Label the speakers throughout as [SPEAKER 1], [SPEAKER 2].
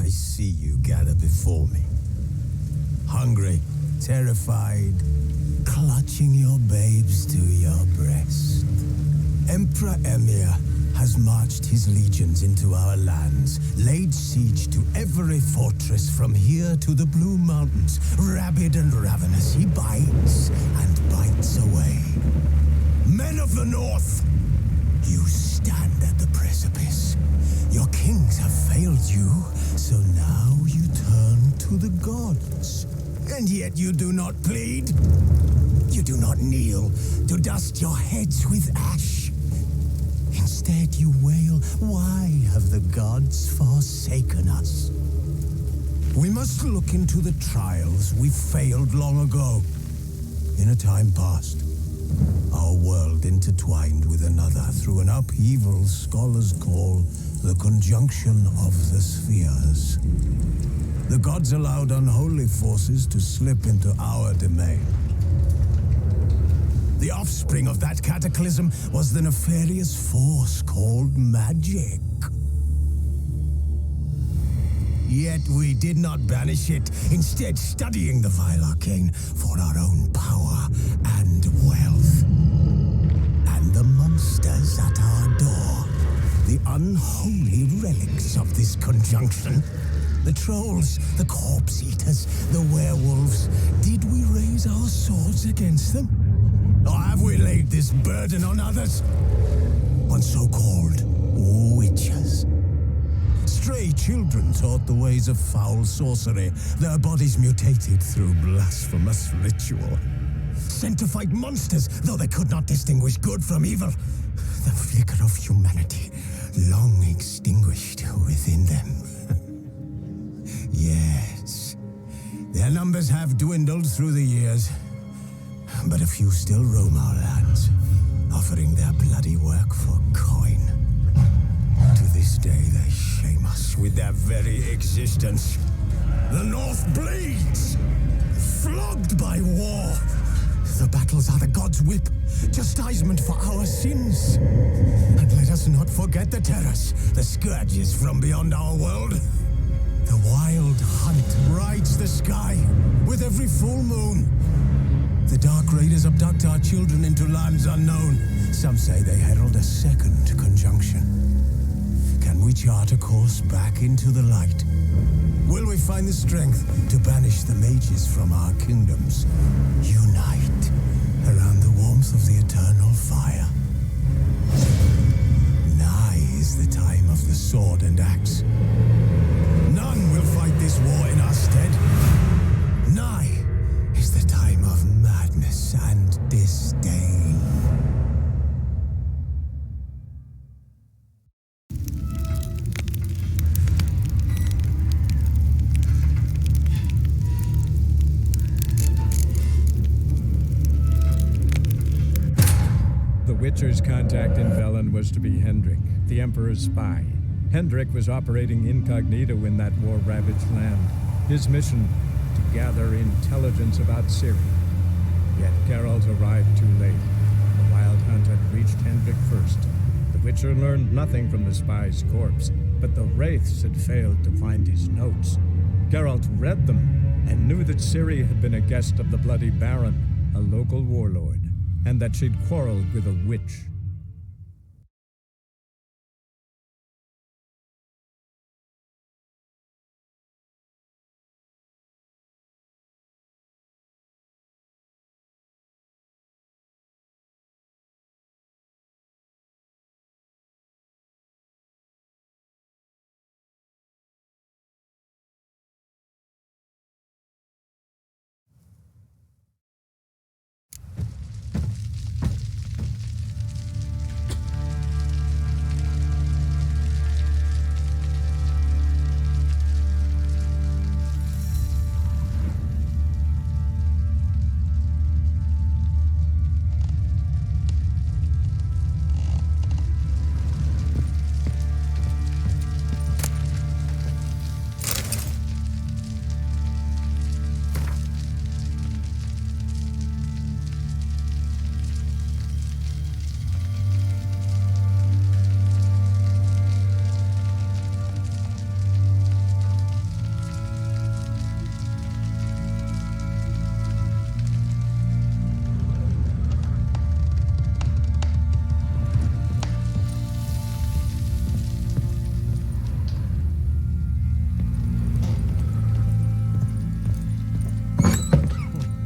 [SPEAKER 1] I see you gather before me. Hungry, terrified, clutching your babes to your breast. Emperor Emir has marched his legions into our lands, laid siege to every fortress from here to the Blue Mountains. Rabid and ravenous, he bites and bites away. Men of the North, you stand at the precipice. Your kings have failed you, so now you turn to the gods. And yet you do not plead. You do not kneel to dust your heads with ash. Instead you wail, why have the gods forsaken us? We must look into the trials we failed long ago. In a time past, our world intertwined with another through an upheaval scholars call the conjunction of the spheres. The gods allowed unholy forces to slip into our domain. The offspring of that cataclysm was the nefarious force called magic. Yet we did not banish it, instead studying the vile arcane for our own power and wealth. And the monsters at our door, the unholy relics of this conjunction. The trolls, the corpse eaters, the werewolves. Did we raise our swords against them? Or have we laid this burden on others? On so-called witches. Stray children taught the ways of foul sorcery, their bodies mutated through blasphemous ritual. Sent to fight monsters, though they could not distinguish good from evil. The flicker of humanity, long extinguished within them. Yes, their numbers have dwindled through the years, but a few still roam our lands, offering their bloody work for coin. To this day, they shame us with their very existence. The North bleeds, flogged by war. The battles are the gods' whip, chastisement for our sins. And let us not forget the terrors, the scourges from beyond our world. The wild hunt rides the sky with every full moon. The dark raiders abduct our children into lands unknown. Some say they herald a second conjunction. Can we chart a course back into the light? Will we find the strength to banish the mages from our kingdoms? Unite around the warmth of the eternal fire. Nigh is the time of the sword and axe. None will fight this war in our stead. Nigh is the time of madness and disdain.
[SPEAKER 2] The Witcher's contact in Velen was to be Hendrik, the Emperor's spy. Hendrik was operating incognito in that war-ravaged land. His mission, to gather intelligence about Ciri. Yet Geralt arrived too late. The Wild Hunt had reached Hendrik first. The Witcher learned nothing from the spy's corpse, but the Wraiths had failed to find his notes. Geralt read them and knew that Ciri had been a guest of the Bloody Baron, a local warlord, and that she'd quarreled with a witch.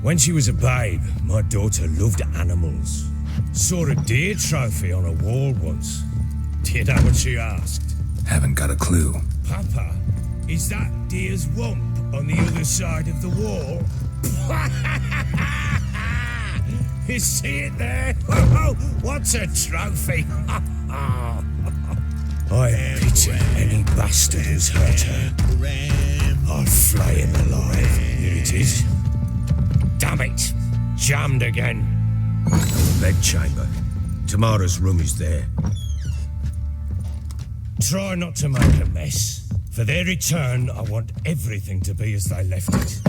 [SPEAKER 3] When she was a babe, my daughter loved animals. Saw a deer trophy on a wall once. Do you know what she asked?
[SPEAKER 4] Haven't got a clue.
[SPEAKER 3] Papa, is that deer's wump on the other side of the wall? You see it there? What's a trophy? I pity any bastard who's hurt her. I'll flay him alive. Here it is. Damn it! Jammed again.
[SPEAKER 4] Bed chamber. Tamara's room is there.
[SPEAKER 3] Try not to make a mess. For their return, I want everything to be as they left it.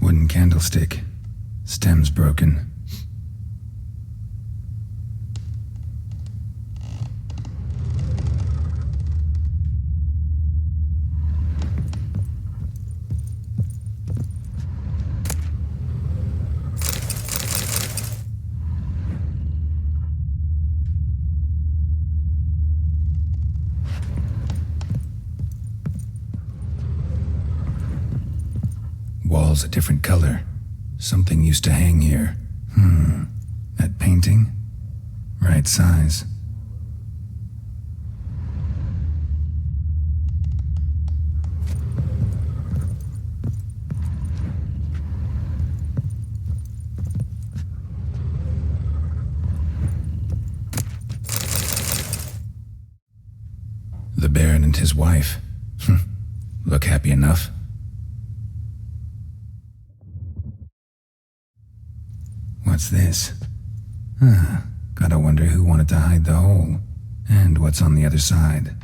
[SPEAKER 4] Wooden candlestick. Stem's broken. Walls a different color. Something used to hang here. That painting? Right size. The Baron and his wife. Look happy enough. What's this? Gotta wonder who wanted to hide the hole, and what's on the other side.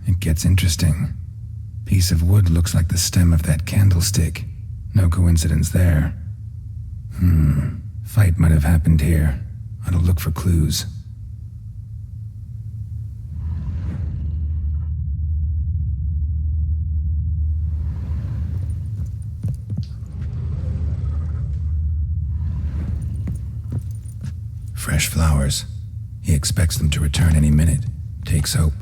[SPEAKER 4] It gets interesting. Piece of wood looks like the stem of that candlestick. No coincidence there. Fight might have happened here. Ought to look for clues. Fresh flowers. He expects them to return any minute. Takes hope.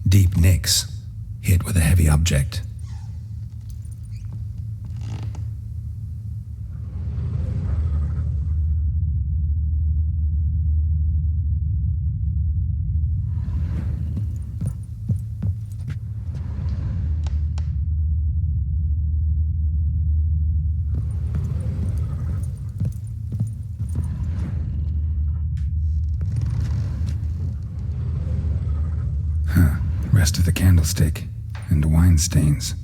[SPEAKER 4] Deep nicks, hit with a heavy object. Rest of the candlestick, and wine stains.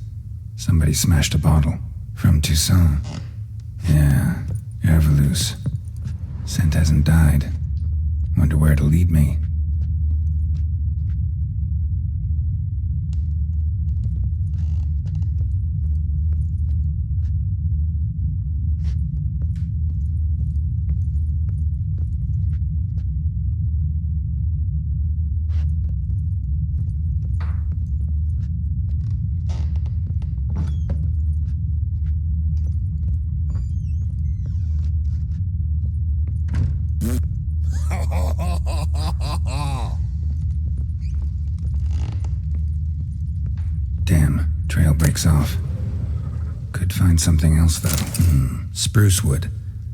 [SPEAKER 4] Somebody smashed a bottle. From Toussaint. Yeah, Herveloos. Scent hasn't died. Wonder where it'll lead me. Damn, trail breaks off. Could find something else, though. Spruce wood.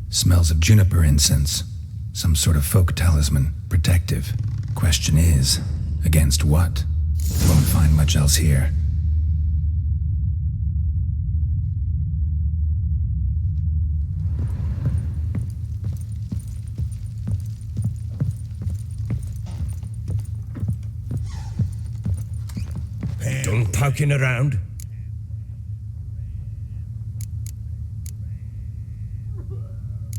[SPEAKER 4] Smells of juniper incense. Some sort of folk talisman. Protective. Question is, against what? Won't find much else here.
[SPEAKER 3] Done poking around?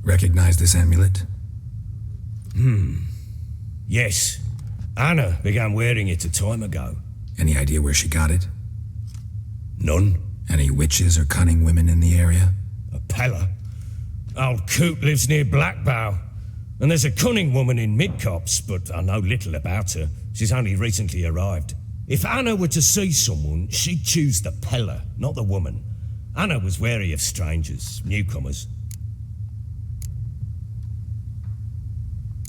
[SPEAKER 4] Recognize this amulet?
[SPEAKER 3] Yes. Anna began wearing it a time ago.
[SPEAKER 4] Any idea where she got it?
[SPEAKER 3] None.
[SPEAKER 4] Any witches or cunning women in the area?
[SPEAKER 3] A Pella. Old Coot lives near Blackbow. And there's a cunning woman in Midcopse, but I know little about her. She's only recently arrived. If Anna were to see someone, she'd choose the Pella, not the woman. Anna was wary of strangers, newcomers.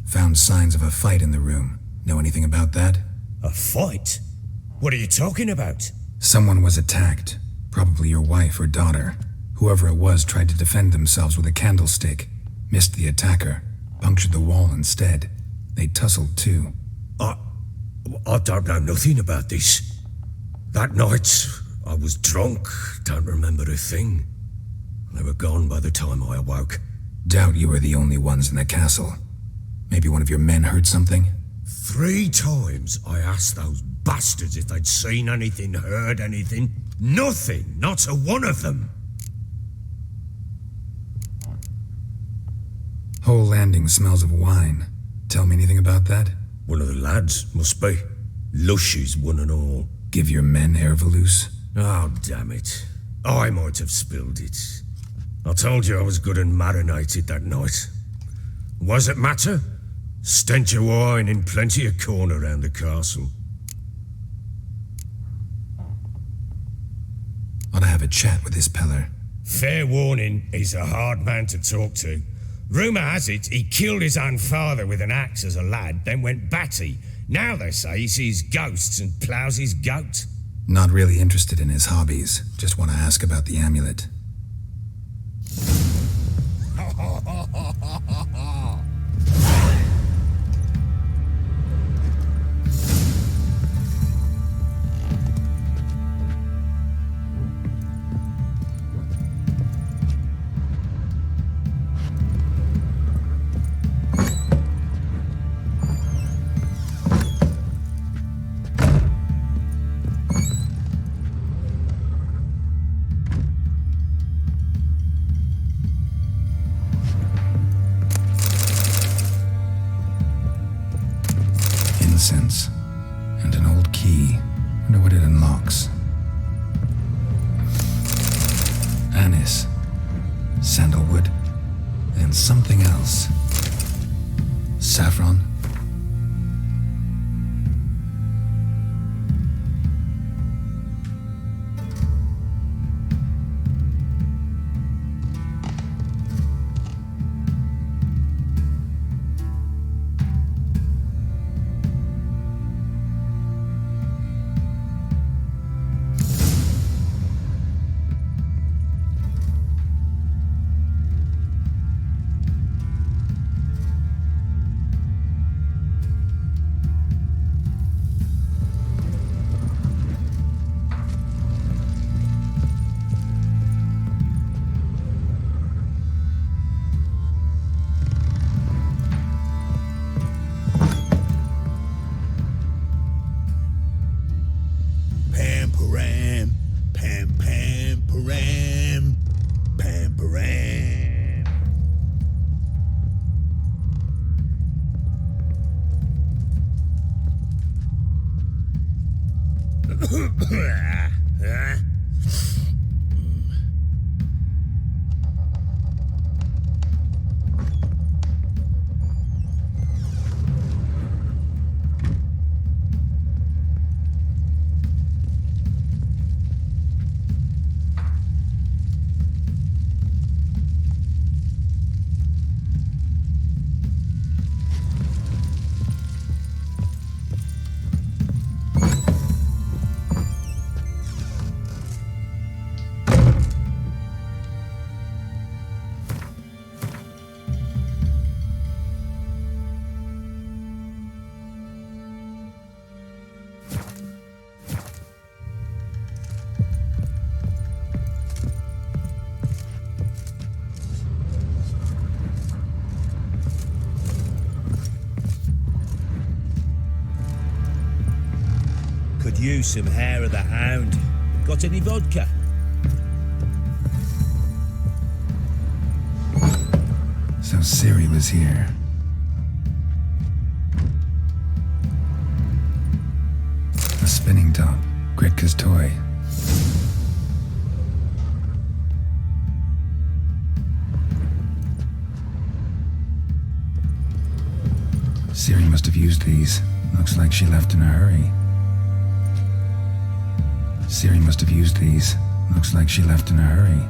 [SPEAKER 4] Found signs of a fight in the room. Know anything about that?
[SPEAKER 3] A fight? What are you talking about?
[SPEAKER 4] Someone was attacked. Probably your wife or daughter. Whoever it was tried to defend themselves with a candlestick. Missed the attacker. Punctured the wall instead. They tussled too.
[SPEAKER 3] I don't know nothing about this. That night, I was drunk, don't remember a thing. They were gone by the time I awoke.
[SPEAKER 4] Doubt you were the only ones in the castle. Maybe one of your men heard something?
[SPEAKER 3] 3 times I asked those bastards if they'd seen anything, heard anything. Nothing, not a one of them.
[SPEAKER 4] Whole landing smells of wine. Tell me anything about that?
[SPEAKER 3] One of the lads, must be. Lushes, one and all.
[SPEAKER 4] Give your men air valuse?
[SPEAKER 3] Oh, damn it. I might have spilled it. I told you I was good and marinated that night. What does it matter? Stench of wine in plenty of corn around the castle.
[SPEAKER 4] Ought to have a chat with this Peller.
[SPEAKER 3] Fair warning, he's a hard man to talk to. Rumour has it he killed his own father with an axe as a lad, then went batty. Now they say he sees ghosts and ploughs his goat.
[SPEAKER 4] Not really interested in his hobbies. Just want to ask about the amulet. Incense and an old key. Wonder what it unlocks. Anise, sandalwood, and something else. Saffron.
[SPEAKER 5] you some hair of the hound. Got any vodka?
[SPEAKER 4] So Siri was here. A spinning top, Gritka's toy. Siri must have used these. Looks like she left in a hurry. Siri must have used these. Looks like she left in a hurry.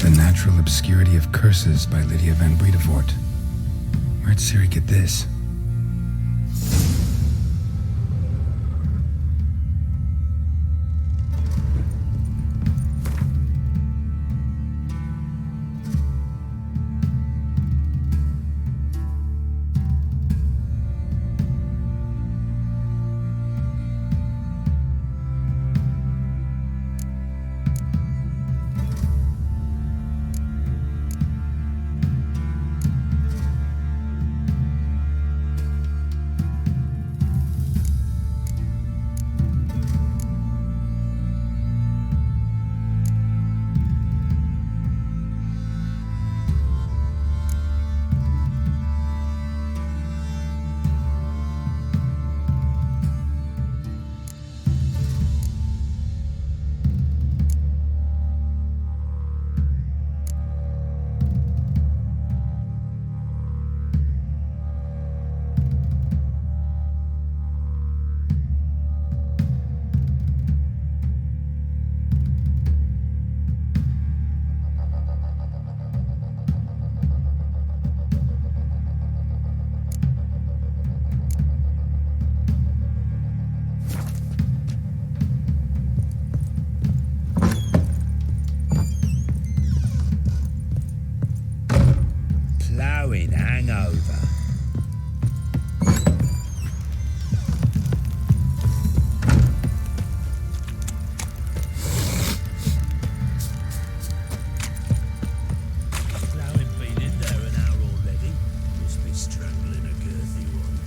[SPEAKER 4] The Natural Obscurity of Curses by Lydia van Bredevoort. Where'd Siri get this?
[SPEAKER 5] Plowing hangover. Plowing been in there an hour already. Must be strangling a girthy one.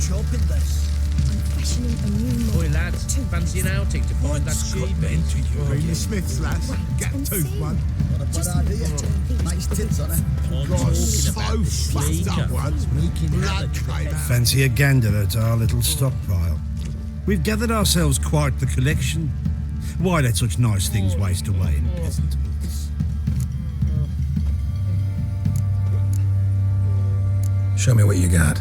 [SPEAKER 6] Chopping this.
[SPEAKER 7] I'm fashioning a new
[SPEAKER 5] Boy, lads, fancy an outing to find that sheep in?
[SPEAKER 6] Greeny Smith's lass. Get
[SPEAKER 7] and
[SPEAKER 6] tooth
[SPEAKER 7] see.
[SPEAKER 6] one.
[SPEAKER 8] What a bad idea. Nice tits on it.
[SPEAKER 5] I'm
[SPEAKER 6] God,
[SPEAKER 5] talking
[SPEAKER 6] so
[SPEAKER 5] about the
[SPEAKER 6] fucked up
[SPEAKER 5] sneaker.
[SPEAKER 6] one.
[SPEAKER 5] Sneaking
[SPEAKER 6] Blood
[SPEAKER 5] out.
[SPEAKER 6] came out.
[SPEAKER 9] Fancy a gander at our little stockpile. We've gathered ourselves quite the collection. Why let such nice things waste away in peasant woods?
[SPEAKER 4] Show me what you got.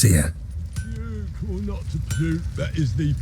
[SPEAKER 4] See ya.
[SPEAKER 2] Puke or not to puke, that is the...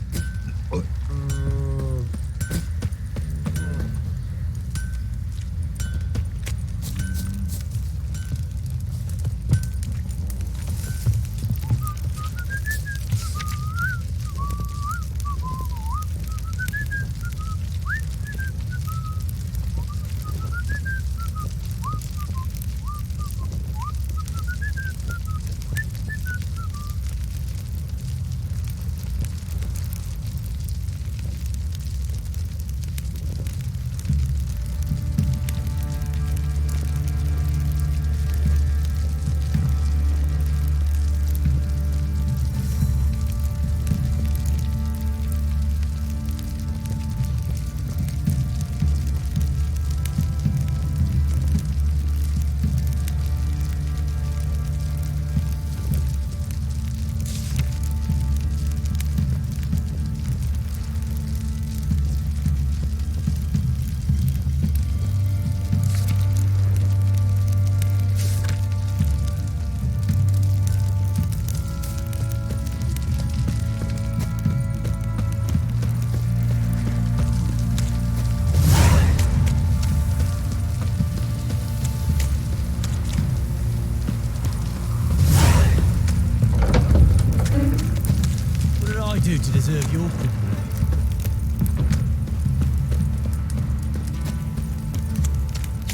[SPEAKER 5] To deserve your good name.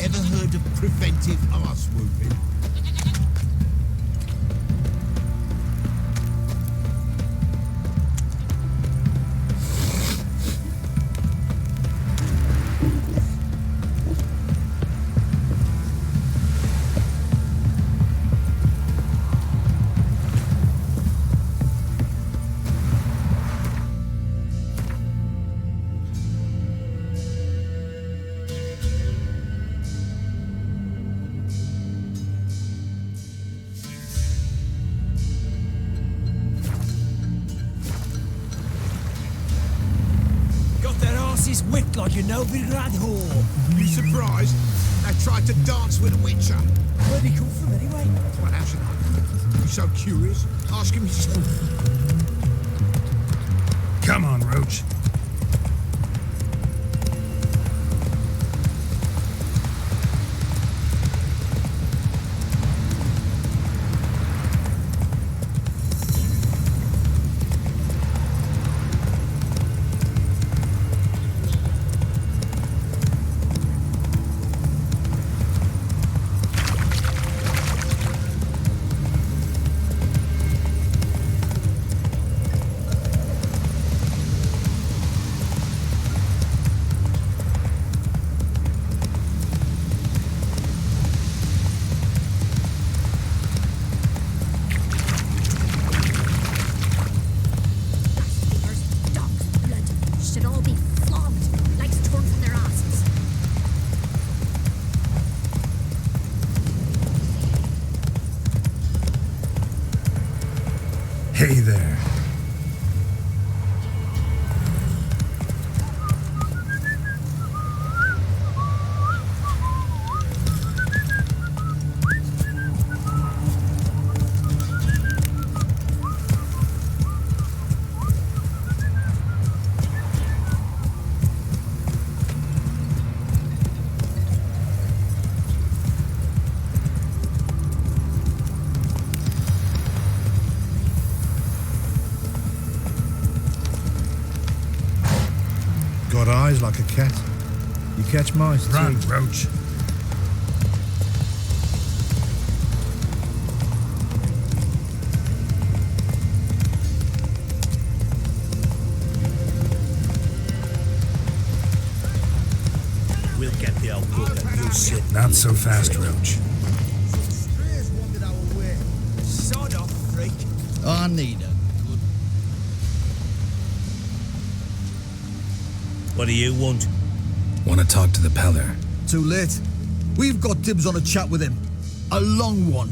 [SPEAKER 6] Ever heard of preventive arse whooping?
[SPEAKER 5] Is whipped like a Novigrad whore.
[SPEAKER 6] You surprised? They tried to dance with a witcher.
[SPEAKER 5] Where'd he come from anyway?
[SPEAKER 6] Well, how should I? You so curious? Ask him yourself.
[SPEAKER 4] Come on, Roach. Hey there.
[SPEAKER 9] Got eyes like a cat. You catch mice too.
[SPEAKER 4] Run, Roach.
[SPEAKER 5] We'll get the old book and you'll sit.
[SPEAKER 4] Not so fast, Roach.
[SPEAKER 5] Sod off, freak.
[SPEAKER 8] I need a good...
[SPEAKER 5] What do you want?
[SPEAKER 4] Want to talk to the Peller.
[SPEAKER 8] Too late. We've got dibs on a chat with him. A long one.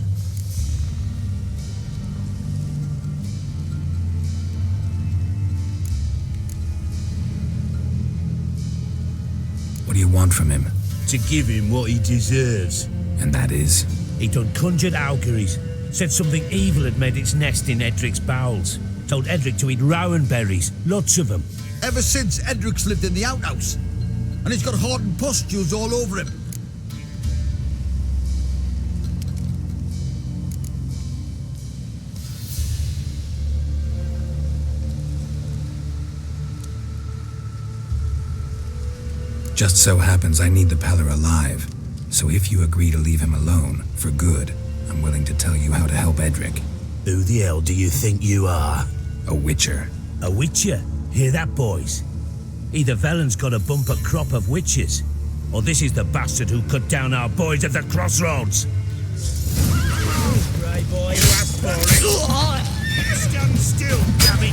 [SPEAKER 4] What do you want from him?
[SPEAKER 5] To give him what he deserves.
[SPEAKER 4] And that is?
[SPEAKER 5] He done conjured auguries. Said something evil had made its nest in Edric's bowels. Told Edric to eat rowan berries, lots of them.
[SPEAKER 8] Ever since Edric's lived in the outhouse. And he's got hardened pustules all over him.
[SPEAKER 4] Just so happens I need the Peller alive. So if you agree to leave him alone, for good, I'm willing to tell you how to help Edric.
[SPEAKER 5] Who the hell do you think you are?
[SPEAKER 4] A witcher.
[SPEAKER 5] A witcher? Hear that, boys? Either Velen's got a bumper crop of witches, or this is the bastard who cut down our boys at the crossroads. Grey boy, you asked for it. Stand still, damn it!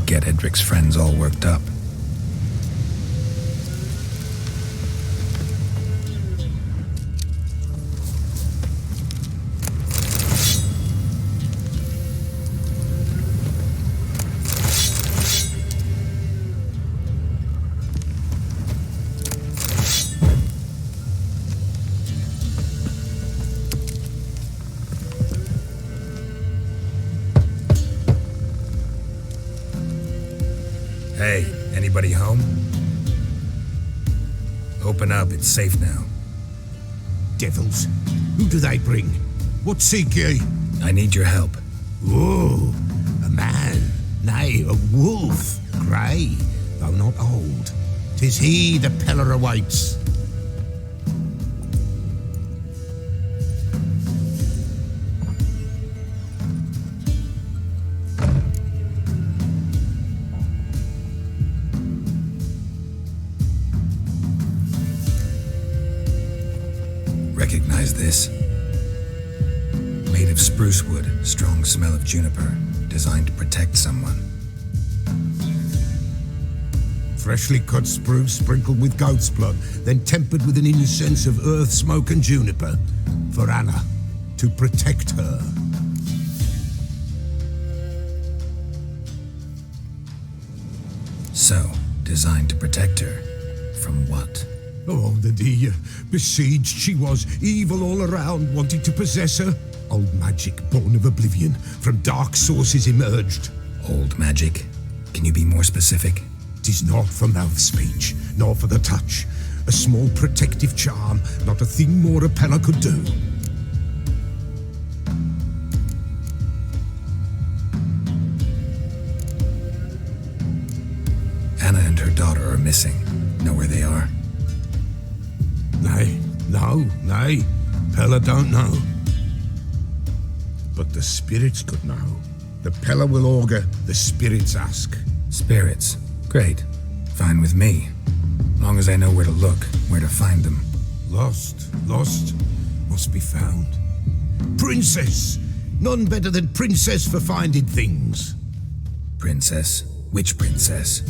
[SPEAKER 4] Get Edric's friends all worked up. Hey, anybody home? Open up, it's safe now.
[SPEAKER 6] Devils, who do they bring? What seek ye?
[SPEAKER 4] I need your help.
[SPEAKER 6] Oh, a man, nay, a wolf, grey, though not old. 'Tis he the Peller awaits.
[SPEAKER 4] Recognize this? Made of spruce wood, strong smell of juniper, designed to protect someone.
[SPEAKER 6] Freshly cut spruce sprinkled with goat's blood, then tempered with an incense of earth, smoke and juniper. For Anna, to protect her.
[SPEAKER 4] So, designed to protect her. From what?
[SPEAKER 6] Oh, the dear. Besieged she was, evil all around, wanting to possess her. Old magic, born of oblivion, from dark sources emerged.
[SPEAKER 4] Old magic? Can you be more specific?
[SPEAKER 6] 'Tis not for mouth speech, nor for the touch. A small protective charm, not a thing more a Peller could do.
[SPEAKER 4] Anna and her daughter are missing. Know where they are?
[SPEAKER 6] Nay. Peller don't know. But the spirits could know. The Peller will augur, the spirits ask.
[SPEAKER 4] Spirits? Great. Fine with me. Long as I know where to look, where to find them.
[SPEAKER 6] Lost, must be found. Princess! None better than princess for finding things.
[SPEAKER 4] Princess? Which princess?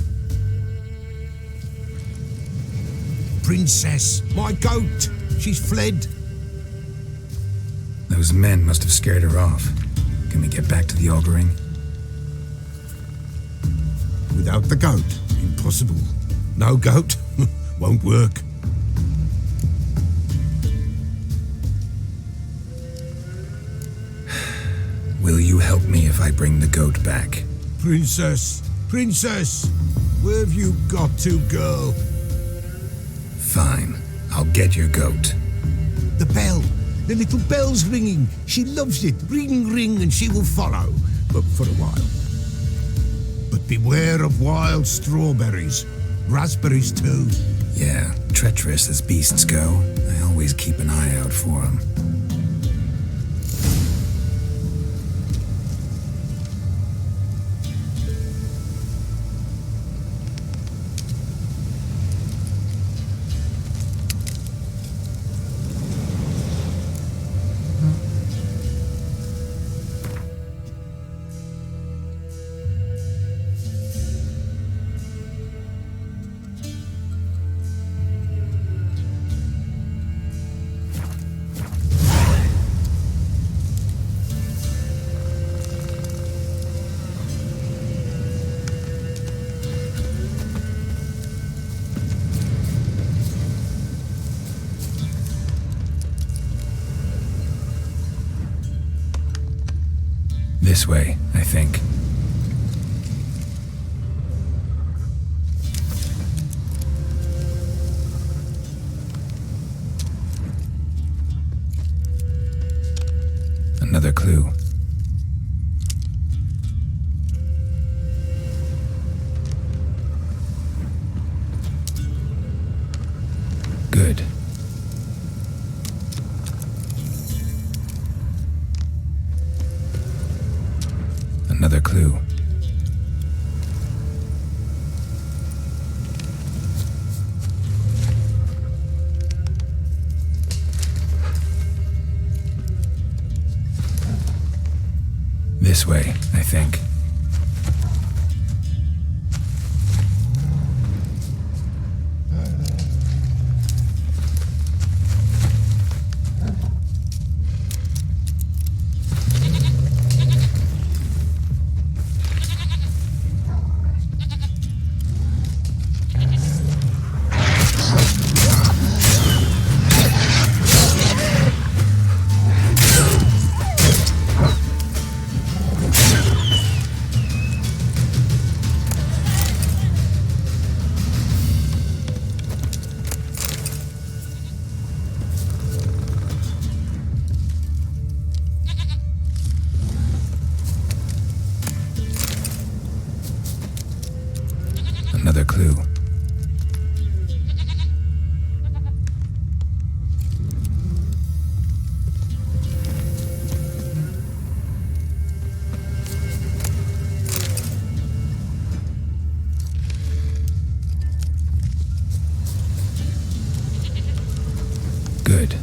[SPEAKER 6] Princess, my goat. She's fled.
[SPEAKER 4] Those men must have scared her off. Can we get back to the auguring?
[SPEAKER 6] Without the goat, impossible. No goat, won't work.
[SPEAKER 4] Will you help me if I bring the goat back?
[SPEAKER 6] Princess, where have you got to, girl?
[SPEAKER 4] Fine, I'll get your goat.
[SPEAKER 6] The bell, the little bell's ringing. She loves it. Ring, ring, and she will follow, but for a while. But beware of wild strawberries. Raspberries, too.
[SPEAKER 4] Yeah, treacherous as beasts go. I always keep an eye out for them. This way, I think. Another clue. Good. Another clue. This way, I think. Another clue. Good.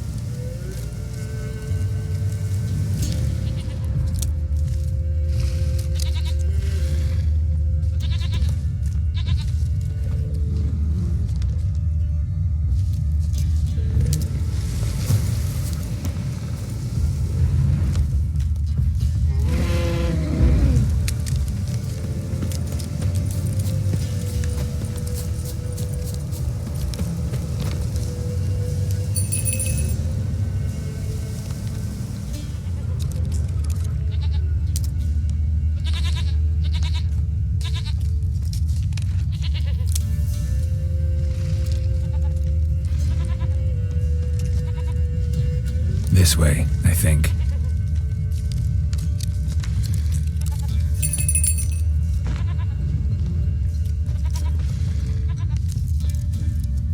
[SPEAKER 4] This way, I think.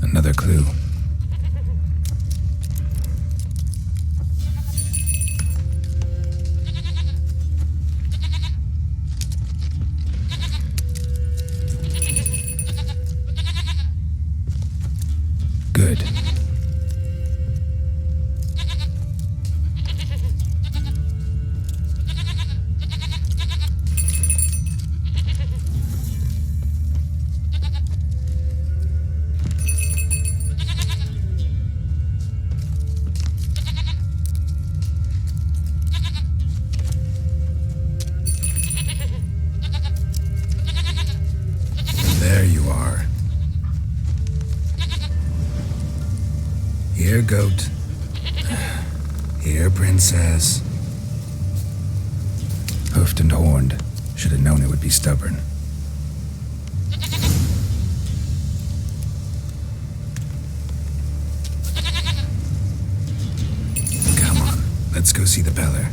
[SPEAKER 4] Another clue. Good. There you are. Here, goat. Here, princess. Hoofed and horned. Should have known it would be stubborn. Come on, let's go see the Beller.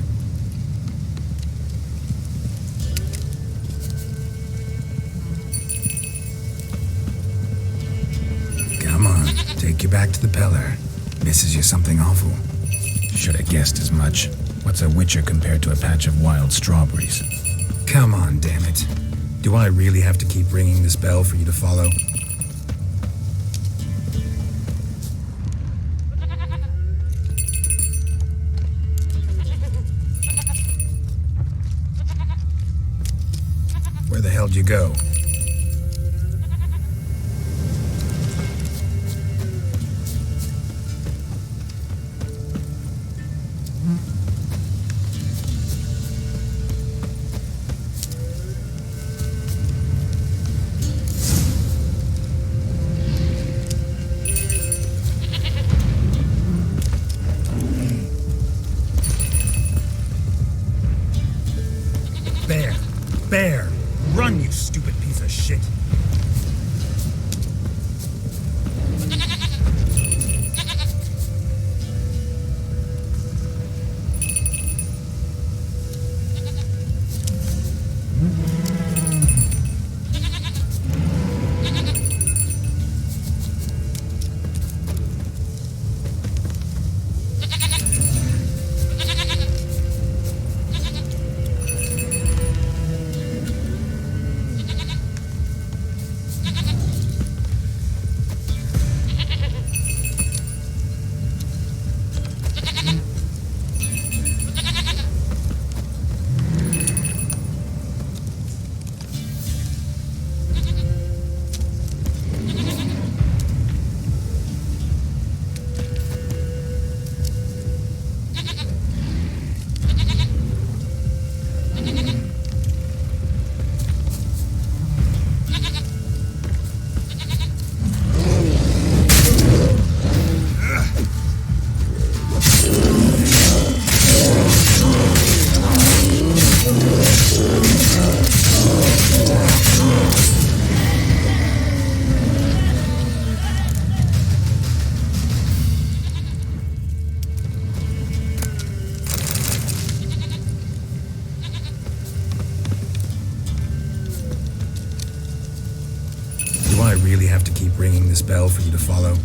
[SPEAKER 4] Come on, take you back to the Beller. Misses you something awful. Should have guessed as much. What's a witcher compared to a patch of wild strawberries? Come on, damn it. Do I really have to keep ringing this bell for you to follow? Where the hell did you go?
[SPEAKER 9] bear. Run, you stupid piece of shit.
[SPEAKER 4] Do I really have to keep ringing this bell for you to follow?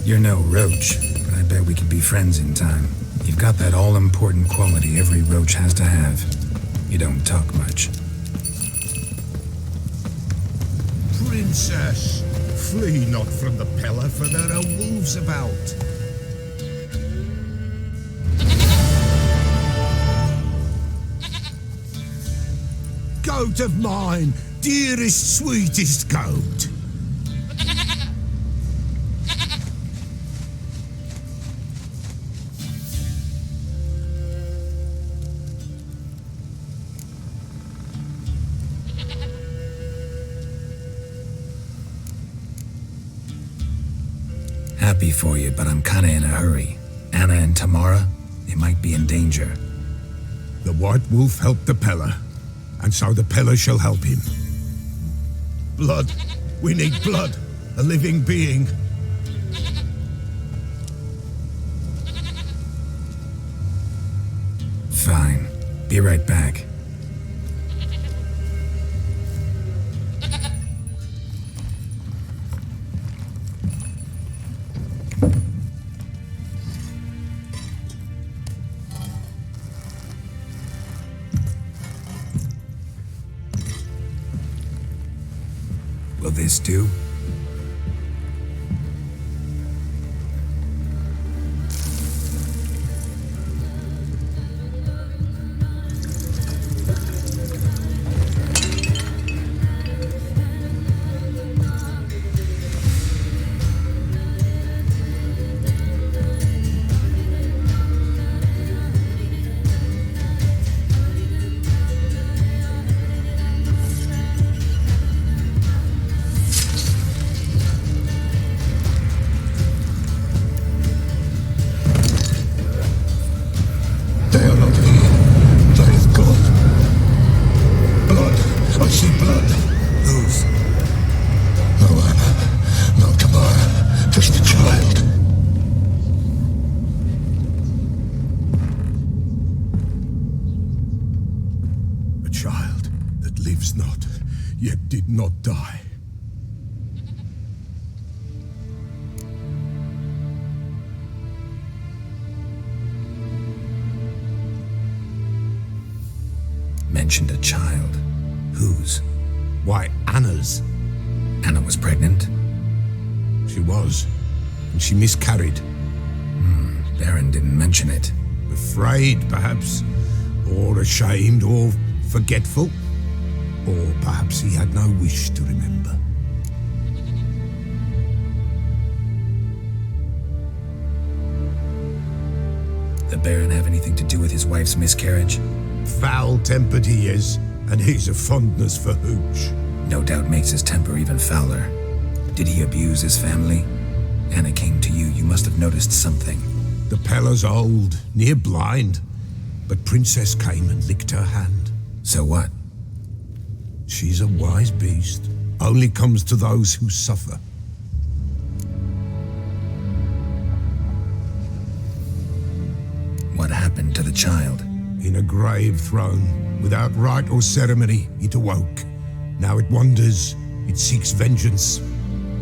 [SPEAKER 4] You're no roach, but I bet we could be friends in time. You've got that all-important quality every roach has to have. You don't talk much.
[SPEAKER 6] Princess, flee not from the pillar, for there are wolves about. Goat of mine, dearest, sweetest goat.
[SPEAKER 4] Happy for you, but I'm kinda in a hurry. Anna and Tamara, they might be in danger.
[SPEAKER 6] The White Wolf helped the Peller, and so the Peller shall help him. Blood. We need blood. A living being.
[SPEAKER 4] Fine. Be right back. Will this do?
[SPEAKER 6] Lives not, yet did not die.
[SPEAKER 4] Mentioned a child. Whose?
[SPEAKER 6] Why, Anna's.
[SPEAKER 4] Anna was pregnant?
[SPEAKER 6] She was, and she miscarried.
[SPEAKER 4] Baron didn't mention it.
[SPEAKER 6] Afraid, perhaps, or ashamed, or forgetful. Or perhaps he had no wish to remember.
[SPEAKER 4] The Baron have anything to do with his wife's miscarriage?
[SPEAKER 6] Foul-tempered he is, and he's a fondness for hooch.
[SPEAKER 4] No doubt makes his temper even fouler. Did he abuse his family? Anna came to you. You must have noticed something.
[SPEAKER 6] The Pella's old, near blind, but Princess came and licked her hand.
[SPEAKER 4] So what?
[SPEAKER 6] She's a wise beast. Only comes to those who suffer.
[SPEAKER 4] What happened to the child?
[SPEAKER 6] In a grave thrown, without rite or ceremony, it awoke. Now it wanders, it seeks vengeance.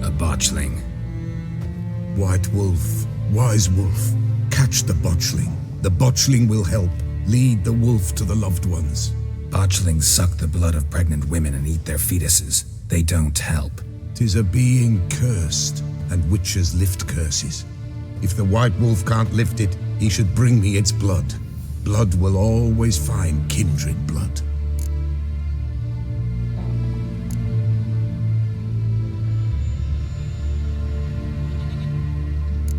[SPEAKER 4] A botchling.
[SPEAKER 6] White wolf, wise wolf, catch the botchling. The botchling will help, lead the wolf to the loved ones.
[SPEAKER 4] Botchlings suck the blood of pregnant women and eat their fetuses. They don't help.
[SPEAKER 6] 'Tis a being cursed, and witches lift curses. If the white wolf can't lift it, he should bring me its blood. Blood will always find kindred blood.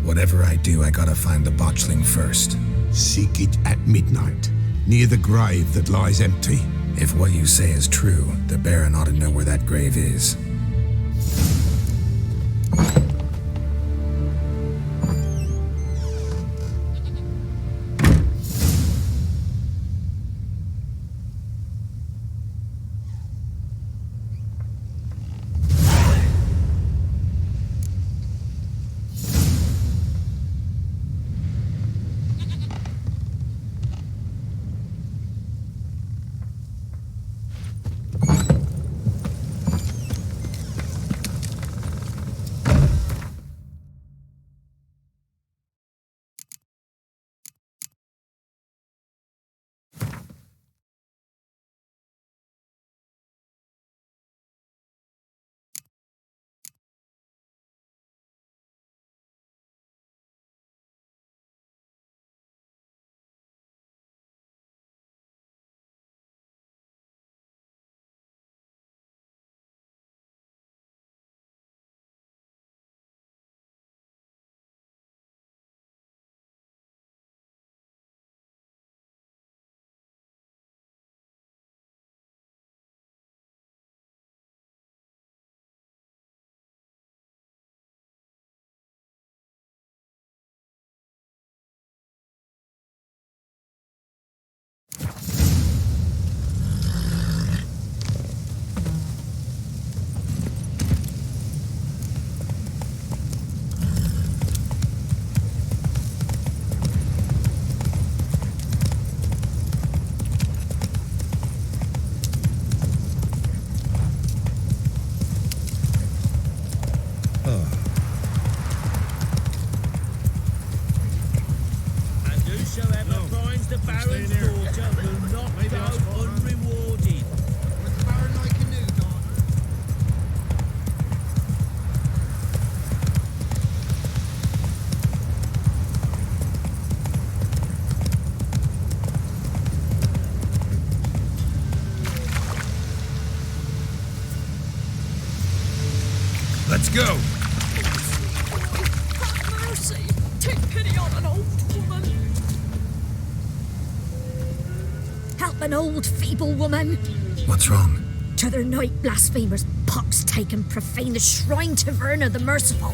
[SPEAKER 4] Whatever I do, I gotta find the botchling first.
[SPEAKER 6] Seek it at midnight, near the grave that lies empty.
[SPEAKER 4] If what you say is true, the Baron ought to know where that grave is.
[SPEAKER 9] Let's go.
[SPEAKER 7] Have mercy. Take pity on an old woman. Help an old, feeble woman.
[SPEAKER 4] What's wrong?
[SPEAKER 7] T'other night, blasphemers, pox taken, profane the shrine to Verna the Merciful.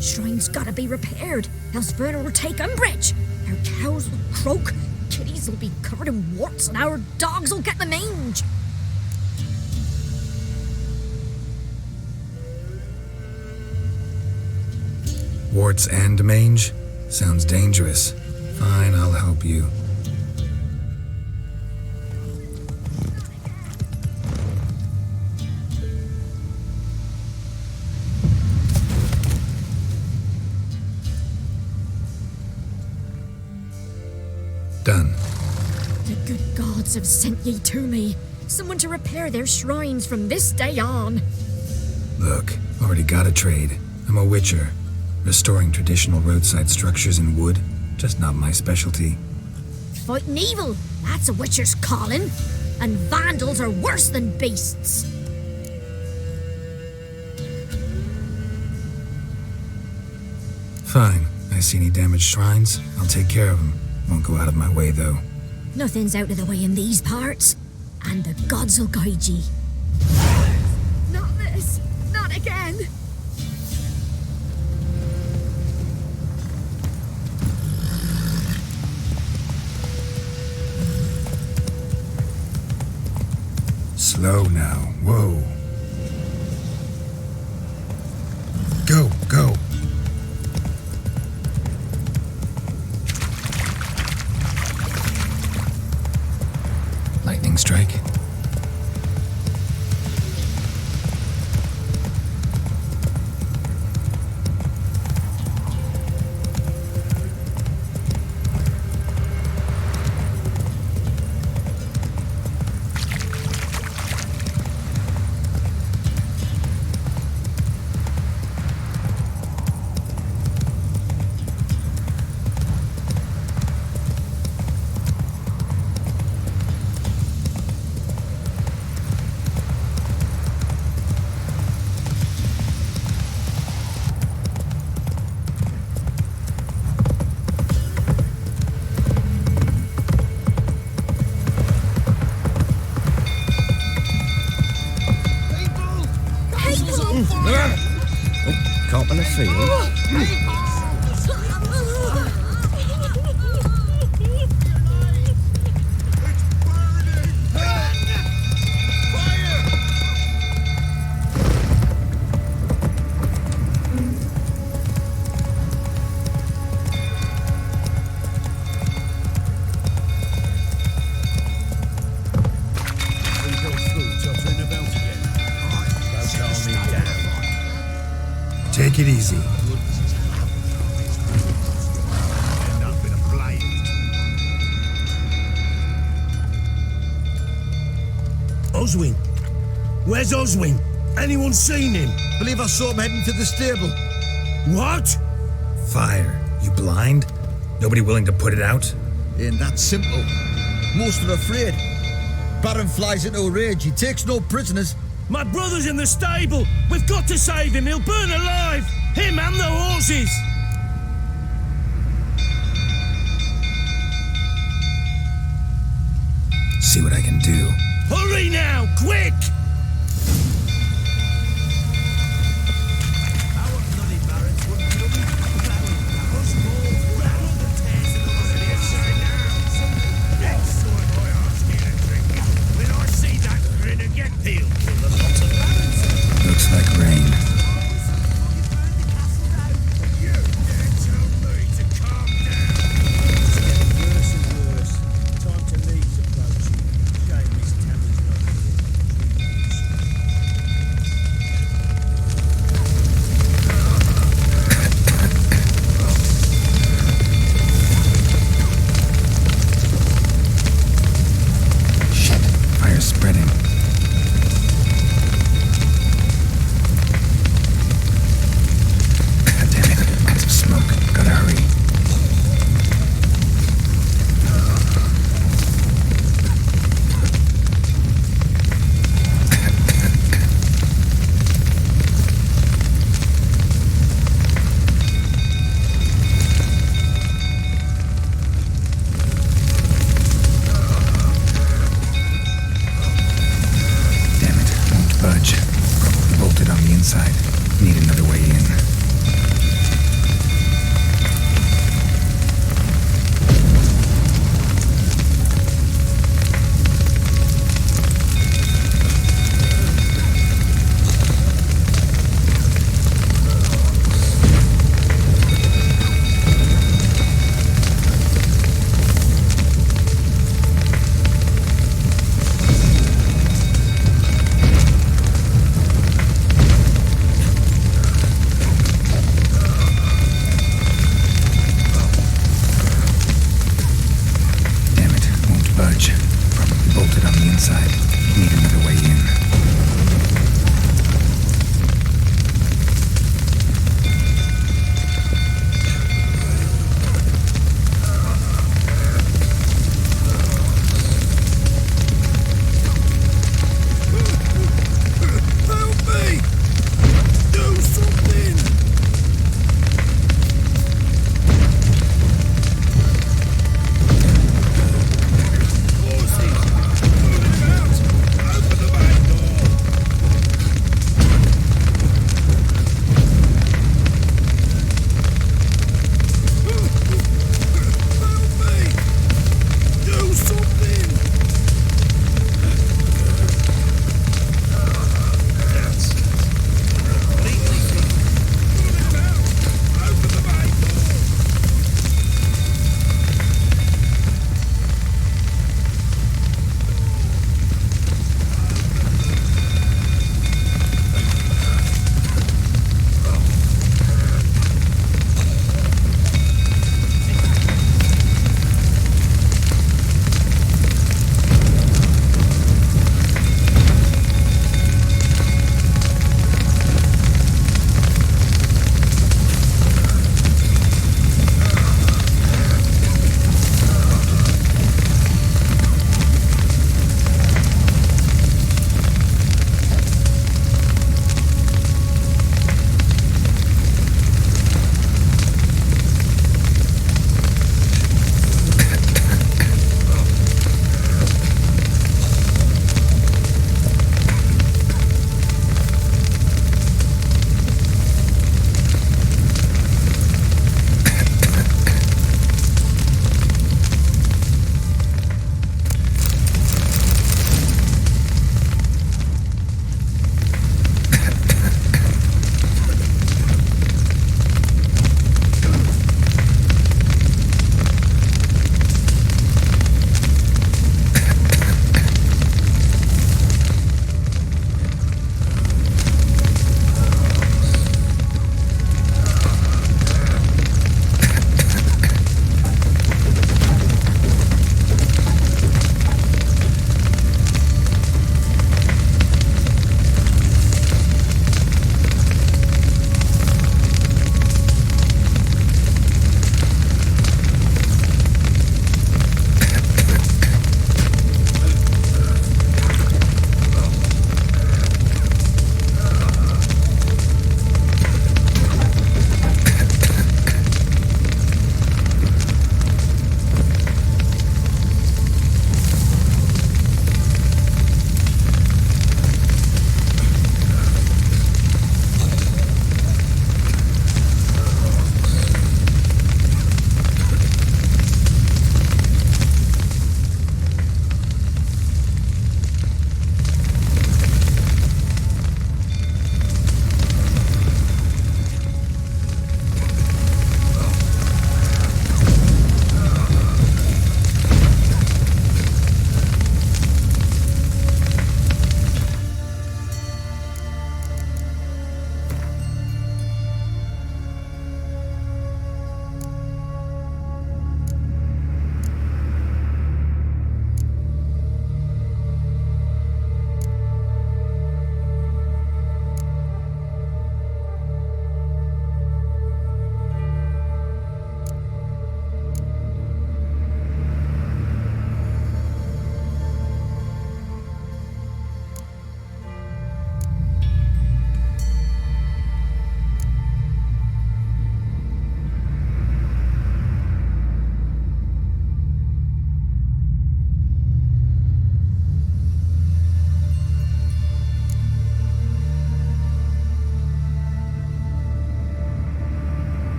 [SPEAKER 7] Shrine's gotta be repaired, else Verna will take umbrage. Our cows will croak, kitties will be covered in warts, and our dogs will get the mange.
[SPEAKER 4] Warts and mange? Sounds dangerous. Fine, I'll help you. Done.
[SPEAKER 7] The Good gods have sent ye to me. Someone to repair their shrines from this day on.
[SPEAKER 4] Look, already got a trade. I'm a witcher. Restoring traditional roadside structures in wood, just not my specialty.
[SPEAKER 7] Fighting evil, that's a witcher's calling. And vandals are worse than beasts.
[SPEAKER 4] Fine. I see any damaged shrines, I'll take care of them. Won't go out of my way, though.
[SPEAKER 7] Nothing's out of the way in these parts. And the gods will guide ye. Not this. Not again.
[SPEAKER 4] Slow now. Whoa. Go, go. Lightning strike.
[SPEAKER 3] Caught in a field.
[SPEAKER 4] Take it easy.
[SPEAKER 5] Oswin? Where's Oswin? Anyone seen him?
[SPEAKER 8] Believe I saw him heading to the stable.
[SPEAKER 5] What?
[SPEAKER 4] Fire. You blind? Nobody willing to put it out?
[SPEAKER 8] Ain't that simple. Most are afraid. Baron flies into a rage. He takes no prisoners.
[SPEAKER 5] My brother's in the stable. We've got to save him. He'll burn alive. Him and the horses.
[SPEAKER 4] See what I can do.
[SPEAKER 5] Hurry now, quick!
[SPEAKER 4] Looks like rain.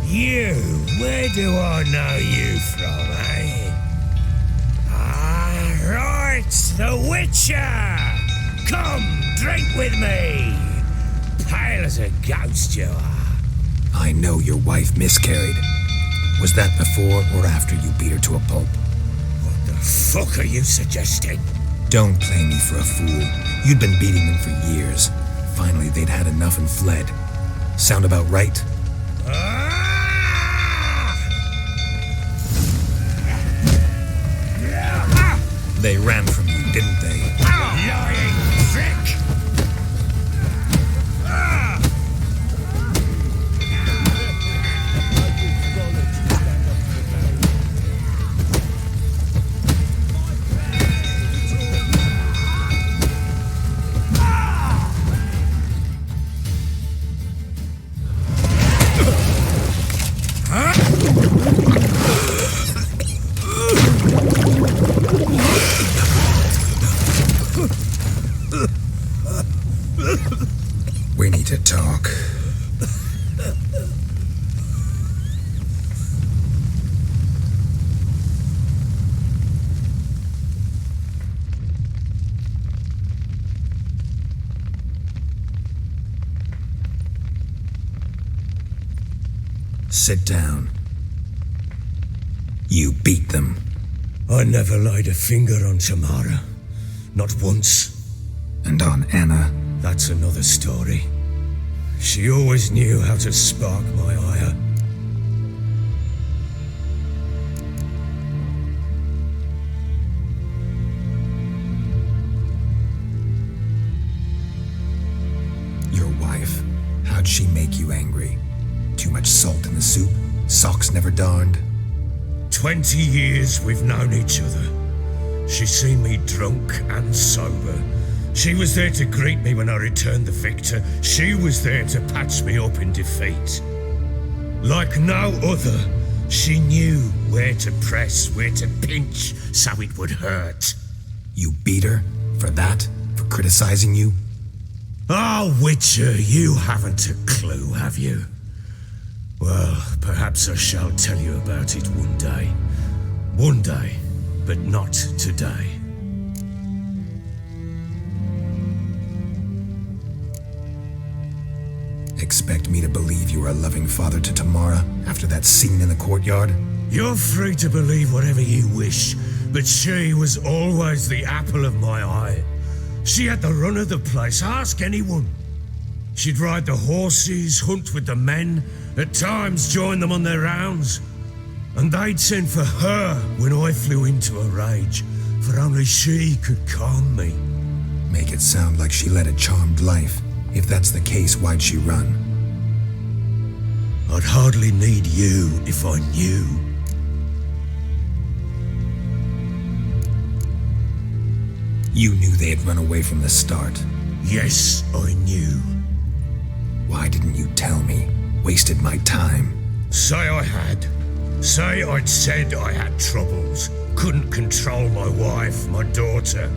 [SPEAKER 3] You, where do I know you from, eh? Ah, right, the Witcher! Come, drink with me! Pale as a ghost you are.
[SPEAKER 10] I know your wife miscarried. Was that before or after you beat her to a pulp?
[SPEAKER 3] What the fuck are you suggesting?
[SPEAKER 10] Don't play me for a fool. You'd been beating them for years. Finally, they'd had enough and fled. Sound about right? They ran from you, didn't they?
[SPEAKER 3] Lying prick!
[SPEAKER 10] Sit down. You beat them.
[SPEAKER 3] I never laid a finger on Tamara. Not once.
[SPEAKER 10] And on Anna?
[SPEAKER 3] That's another story. She always knew how to spark my ire.
[SPEAKER 10] Your wife, how'd she make you angry? Too much salt in the soup? Socks never darned?
[SPEAKER 3] 20 years we've known each other. She's seen me drunk and sober. She was there to greet me when I returned the victor. She was there to patch me up in defeat. Like no other, she knew where to press, where to pinch, so it would hurt.
[SPEAKER 10] You beat her? For that? For criticizing you?
[SPEAKER 3] Oh, Witcher, you haven't a clue, have you? Well, perhaps I shall tell you about it one day. One day, but not today.
[SPEAKER 10] Expect me to believe you were a loving father to Tamara after that scene in the courtyard?
[SPEAKER 3] You're free to believe whatever you wish, but she was always the apple of my eye. She had the run of the place, ask anyone. She'd ride the horses, hunt with the men, at times join them on their rounds. And they'd send for her when I flew into a rage, for only she could calm me.
[SPEAKER 10] Make it sound like she led a charmed life. If that's the case, why'd she run?
[SPEAKER 3] I'd hardly need you if I knew.
[SPEAKER 10] You knew they had run away from the start.
[SPEAKER 3] Yes, I knew.
[SPEAKER 10] Why didn't you tell me? Wasted my time.
[SPEAKER 3] Say I had. Say I'd said I had troubles. Couldn't control my wife, my daughter.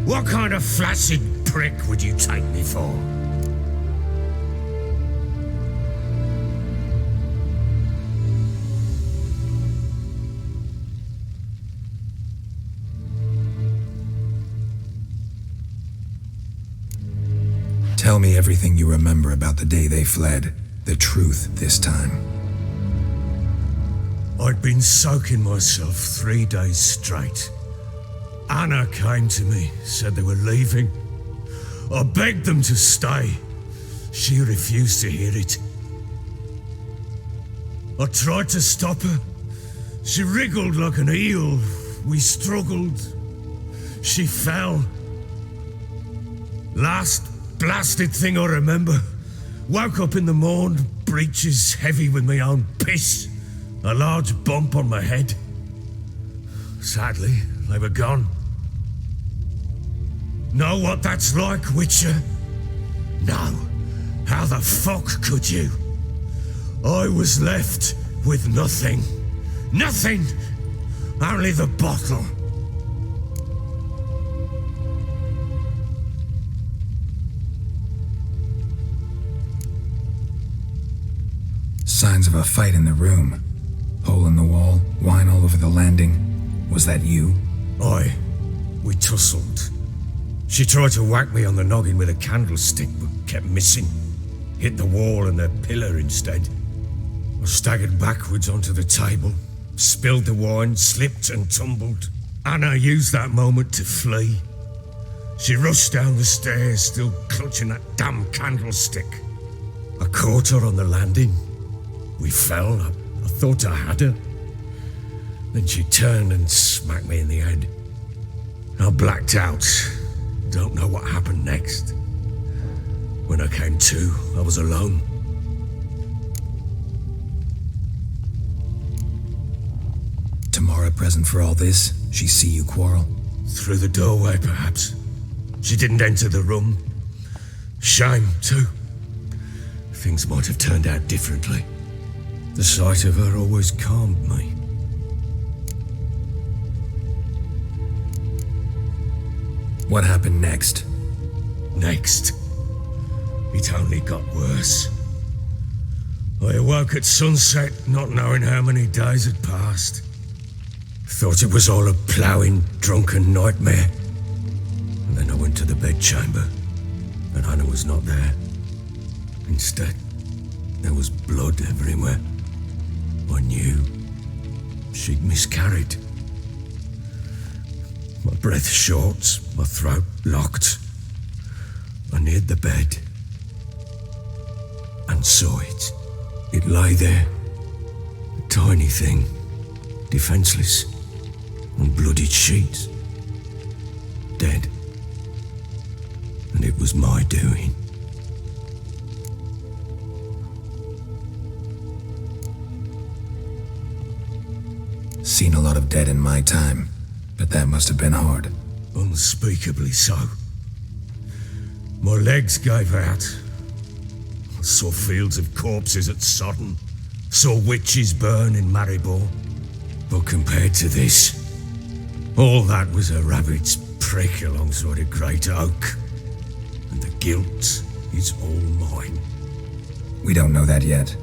[SPEAKER 3] What kind of flaccid prick would you take me for?
[SPEAKER 10] Tell me everything you remember about the day they fled. The truth this time.
[SPEAKER 3] I'd been soaking myself 3 days straight. Anna came to me, said they were leaving. I begged them to stay. She refused to hear it. I tried to stop her. She wriggled like an eel. We struggled. She fell. Last blasted thing I remember. Woke up in the morn, breeches heavy with my own piss. A large bump on my head. Sadly, they were gone. Know what that's like, Witcher? No. How the fuck could you? I was left with nothing. Nothing! Only the bottle.
[SPEAKER 10] Signs of a fight in the room. Hole in the wall, wine all over the landing. Was that you?
[SPEAKER 3] Aye. We tussled. She tried to whack me on the noggin with a candlestick, but kept missing. Hit the wall and the pillar instead. I staggered backwards onto the table, spilled the wine, slipped and tumbled. Anna used that moment to flee. She rushed down the stairs, still clutching that damn candlestick. I caught her on the landing. We fell. I thought I had her. Then she turned and smacked me in the head. I blacked out. Don't know what happened next. When I came to, I was alone.
[SPEAKER 10] Tamara present for all this? She see you quarrel?
[SPEAKER 3] Through the doorway, perhaps. She didn't enter the room. Shame, too. Things might have turned out differently. The sight of her always calmed me.
[SPEAKER 10] What happened next?
[SPEAKER 3] Next, it only got worse. I awoke at sunset, not knowing how many days had passed. Thought it was all a ploughing, drunken nightmare. And then I went to the bedchamber, and Anna was not there. Instead, there was blood everywhere. I knew she'd miscarried. My breath short, my throat locked. I neared the bed and saw it. It lay there, a tiny thing, defenseless, on bloodied sheets, dead. And it was my doing.
[SPEAKER 10] Seen a lot of dead in my time, but that must have been hard.
[SPEAKER 3] Unspeakably so. My legs gave out. I saw fields of corpses at Sodden, saw witches burn in Maribor. But compared to this, all that was a rabbit's prick alongside a great oak. And the guilt is all mine.
[SPEAKER 10] We don't know that yet.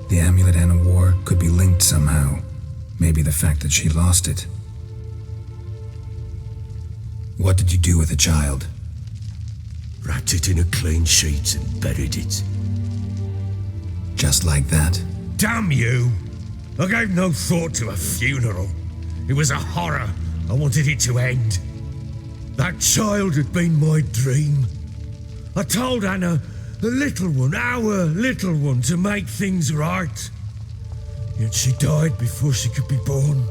[SPEAKER 10] The amulet and a war could be linked somehow. Maybe the fact that she lost it. What did you do with the child?
[SPEAKER 3] Wrapped it in a clean sheet and buried it.
[SPEAKER 10] Just like that?
[SPEAKER 3] Damn you! I gave no thought to a funeral. It was a horror. I wanted it to end. That child had been my dream. I told Anna, the little one, our little one, to make things right. Yet she died before she could be born.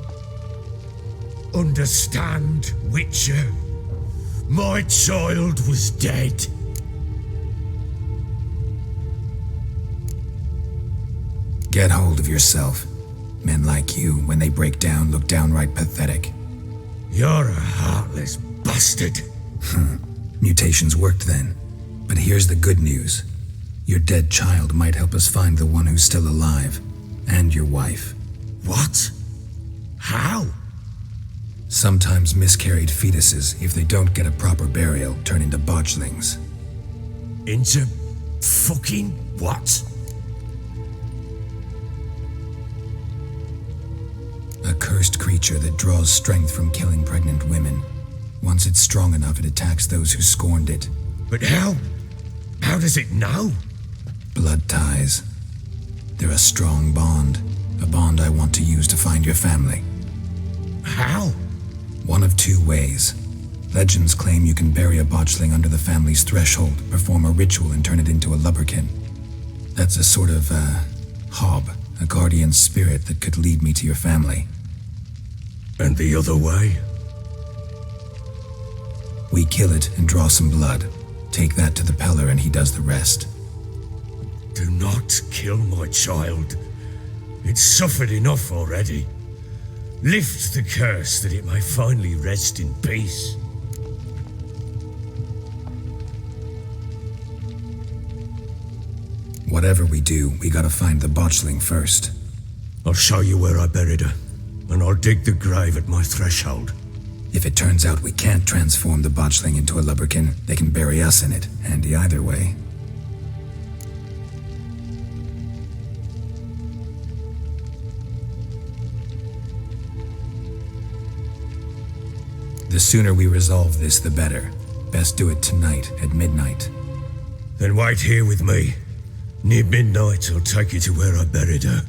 [SPEAKER 3] Understand, Witcher? My child was dead.
[SPEAKER 10] Get hold of yourself. Men like you, when they break down, look downright pathetic.
[SPEAKER 3] You're a heartless bastard.
[SPEAKER 10] Mutations worked then. But here's the good news. Your dead child might help us find the one who's still alive. And your wife.
[SPEAKER 3] What? How?
[SPEAKER 10] Sometimes miscarried fetuses, if they don't get a proper burial, turn into botchlings.
[SPEAKER 3] Into fucking what?
[SPEAKER 10] A cursed creature that draws strength from killing pregnant women. Once it's strong enough, it attacks those who scorned it.
[SPEAKER 3] But how? How does it know?
[SPEAKER 10] Blood ties. They're a strong bond. A bond I want to use to find your family.
[SPEAKER 3] How?
[SPEAKER 10] One of two ways. Legends claim you can bury a botchling under the family's threshold, perform a ritual, and turn it into a lubberkin. That's a sort of, hob, a guardian spirit that could lead me to your family.
[SPEAKER 3] And the other way?
[SPEAKER 10] We kill it and draw some blood. Take that to the Peller and he does the rest.
[SPEAKER 3] Do not kill my child. It's suffered enough already. Lift the curse that it may finally rest in peace.
[SPEAKER 10] Whatever we do, we gotta find the botchling first.
[SPEAKER 3] I'll show you where I buried her, and I'll dig the grave at my threshold.
[SPEAKER 10] If it turns out we can't transform the botchling into a lubberkin, they can bury us in it. Handy either way. The sooner we resolve this, the better. Best do it tonight, at midnight.
[SPEAKER 3] Then wait here with me. Near midnight, I'll take you to where I buried her.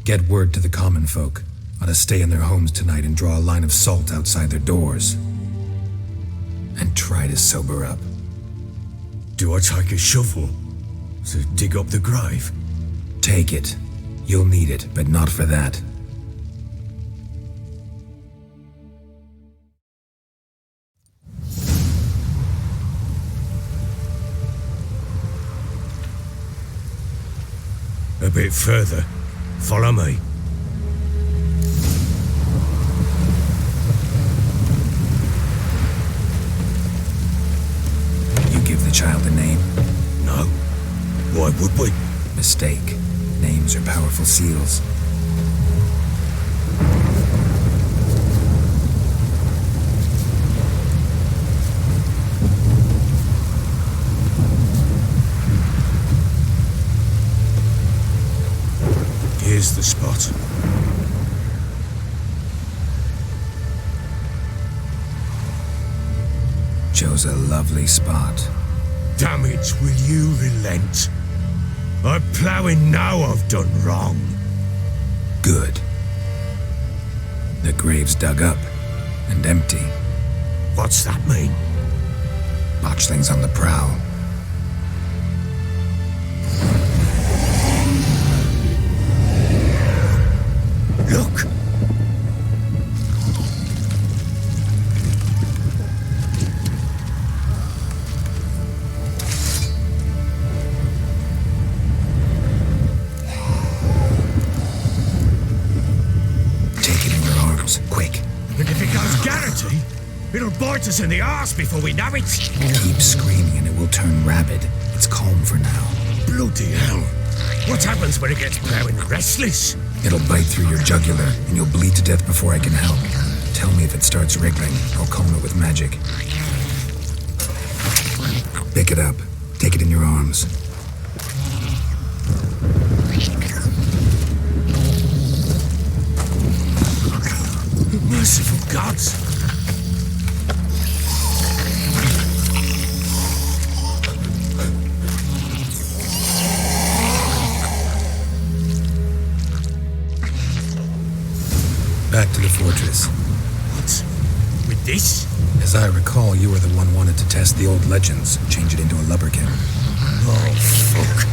[SPEAKER 10] Get word to the common folk. Ought to stay in their homes tonight and draw a line of salt outside their doors. And try to sober up.
[SPEAKER 3] Do I take a shovel to dig up the grave?
[SPEAKER 10] Take it. You'll need it, but not for that.
[SPEAKER 3] A bit further. Follow me.
[SPEAKER 10] You give the child a name?
[SPEAKER 3] No. Why would we?
[SPEAKER 10] Mistake. Names are powerful seals.
[SPEAKER 3] Here's the spot.
[SPEAKER 10] Chose a lovely spot.
[SPEAKER 3] Damn it, will you relent? I'm ploughing now I've done wrong.
[SPEAKER 10] Good. The grave's dug up and empty.
[SPEAKER 3] What's that mean?
[SPEAKER 10] Botchling's on the prowl.
[SPEAKER 3] Look!
[SPEAKER 10] Take it in your arms, quick.
[SPEAKER 3] And if it goes guaranteed, it'll bite us in the arse before we know it.
[SPEAKER 10] Keep screaming and it will turn rabid. It's calm for now.
[SPEAKER 3] Bloody hell. What happens when it gets plowing restless?
[SPEAKER 10] It'll bite through your jugular and you'll bleed to death before I can help. Tell me if it starts wriggling. I'll calm it with magic. Pick it up. Take it in your arms.
[SPEAKER 3] Merciful gods!
[SPEAKER 10] Back to the fortress.
[SPEAKER 3] What? With this?
[SPEAKER 10] As I recall, you were the one wanted to test the old legends, change it into a lubberkin.
[SPEAKER 3] Oh, fuck.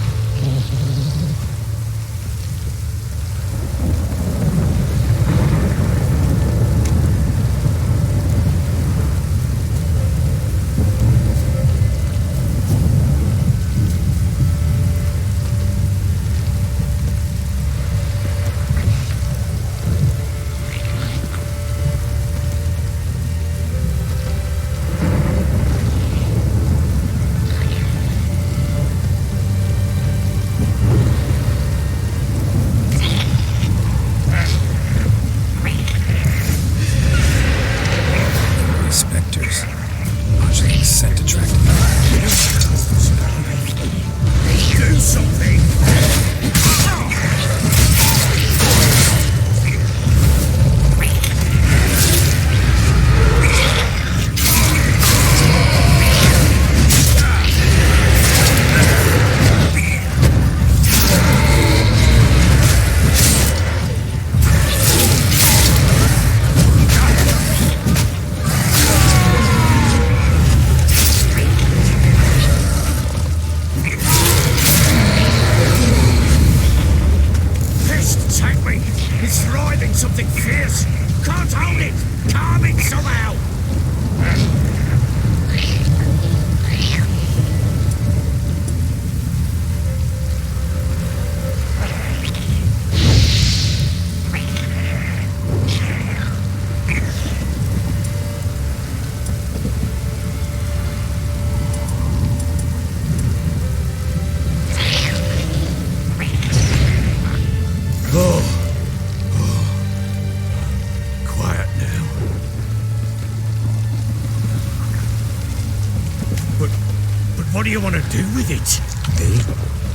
[SPEAKER 3] What do you want to do with it?
[SPEAKER 10] Me?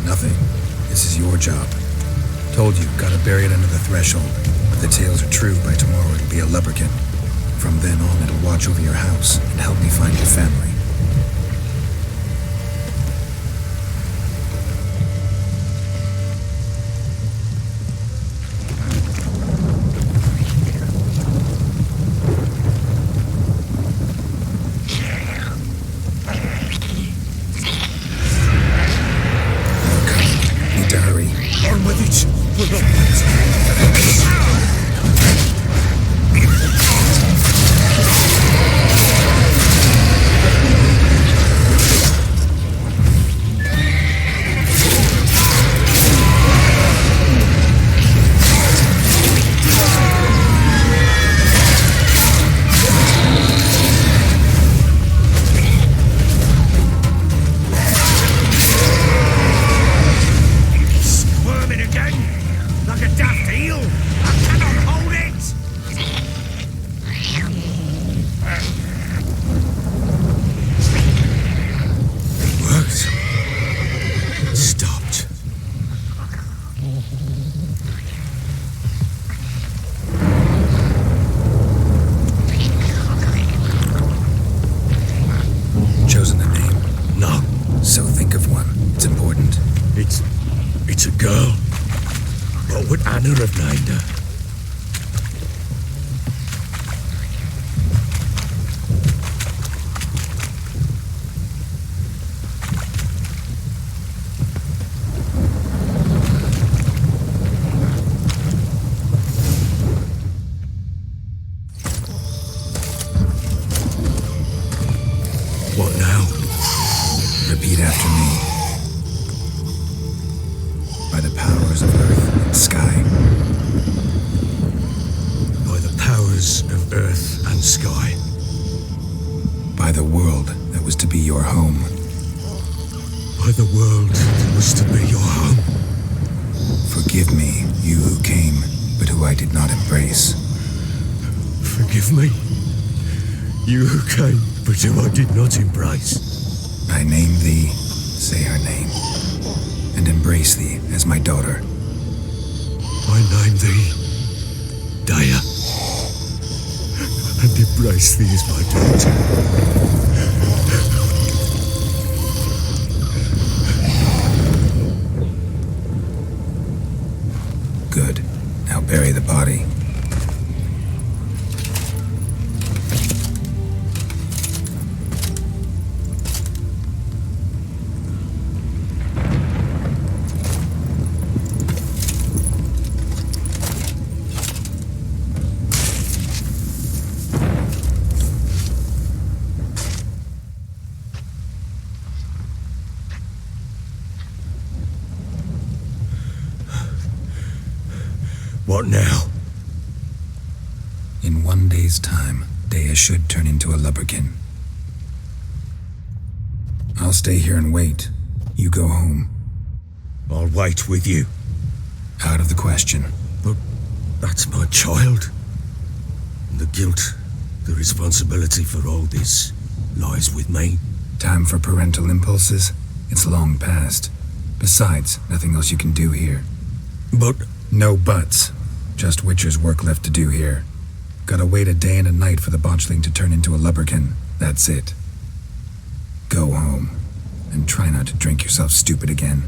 [SPEAKER 10] Nothing. This is your job. Told you, gotta bury it under the threshold. If the tales are true, by tomorrow it'll be a lubberkin. From then on, it'll watch over your house and help me find your family.
[SPEAKER 3] What would Anna have named her? What now?
[SPEAKER 10] Repeat after me. By the powers of earth and sky.
[SPEAKER 3] By the powers of earth and sky.
[SPEAKER 10] By the world that was to be your home.
[SPEAKER 3] By the world that was to be your home.
[SPEAKER 10] Forgive me, you who came, but who I did not embrace.
[SPEAKER 3] Forgive me, you who came, but who I did not embrace.
[SPEAKER 10] I name thee, say her name, and embrace thee as my daughter.
[SPEAKER 3] I name thee Daya, and embrace thee as my daughter.
[SPEAKER 10] Good. Now bury the body.
[SPEAKER 3] What now?
[SPEAKER 10] In 1 day's time, Dea should turn into a lubberkin. I'll stay here and wait. You go home.
[SPEAKER 3] I'll wait with you.
[SPEAKER 10] Out of the question.
[SPEAKER 3] But that's my child. And the guilt, the responsibility for all this lies with me.
[SPEAKER 10] Time for parental impulses? It's long past. Besides, nothing else you can do here.
[SPEAKER 3] But
[SPEAKER 10] no buts. Just Witcher's work left to do here. Gotta wait a day and a night for the botchling to turn into a lubberkin. That's it. Go home. And try not to drink yourself stupid again.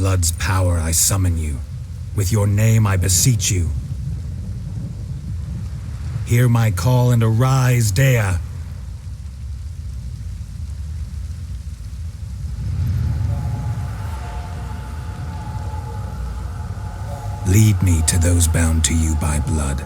[SPEAKER 10] blood's power, I summon you. With your name, I beseech you. Hear my call and arise, Dea. Lead me to those bound to you by blood.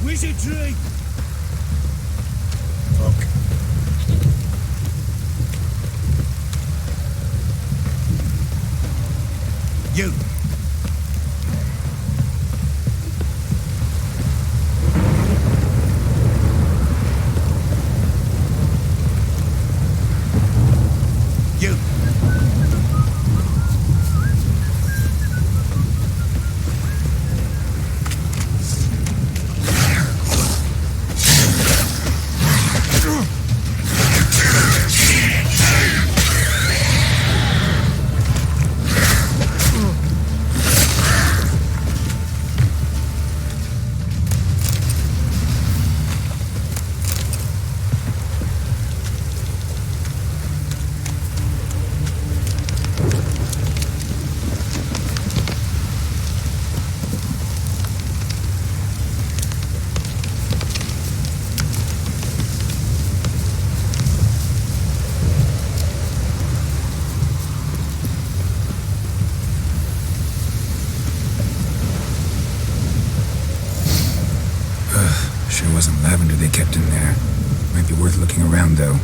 [SPEAKER 5] Wizardry!
[SPEAKER 6] Fuck. You. You.
[SPEAKER 10] Sure wasn't lavender they kept in there. Might be worth looking around, though.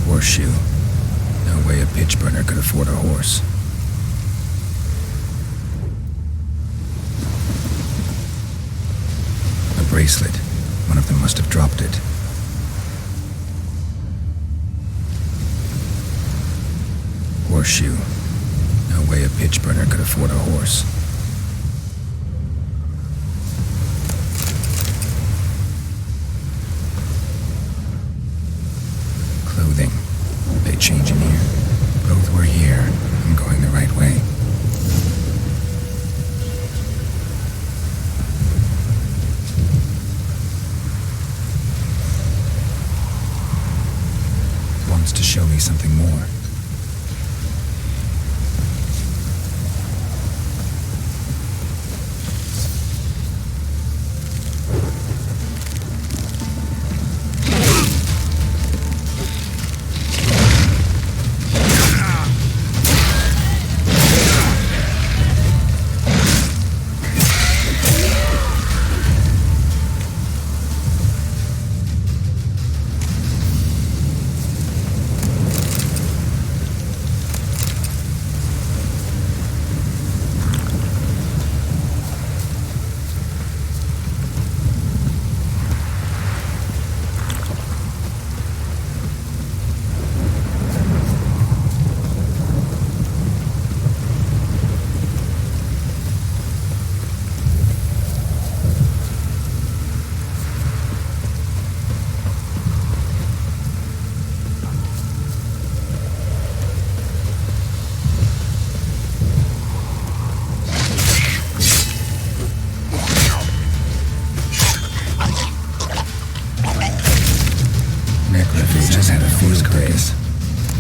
[SPEAKER 10] Horseshoe. No way a pitch burner could afford a horse. A bracelet. One of them must have dropped it. Horseshoe. No way a pitch burner could afford a horse. Clothing. They change in here. Both were here. I'm going the right way. Wants to show me something more.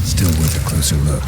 [SPEAKER 10] Still worth a closer look.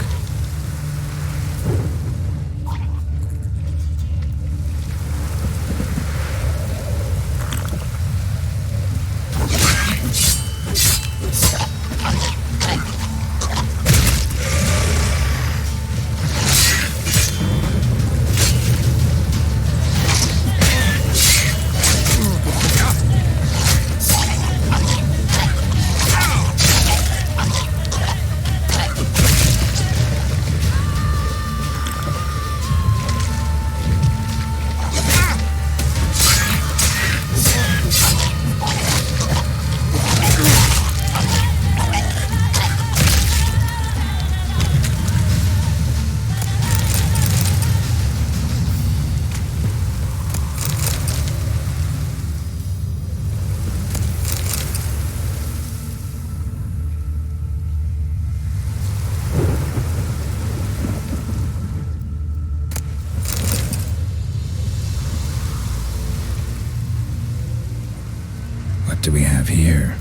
[SPEAKER 4] What do we have here?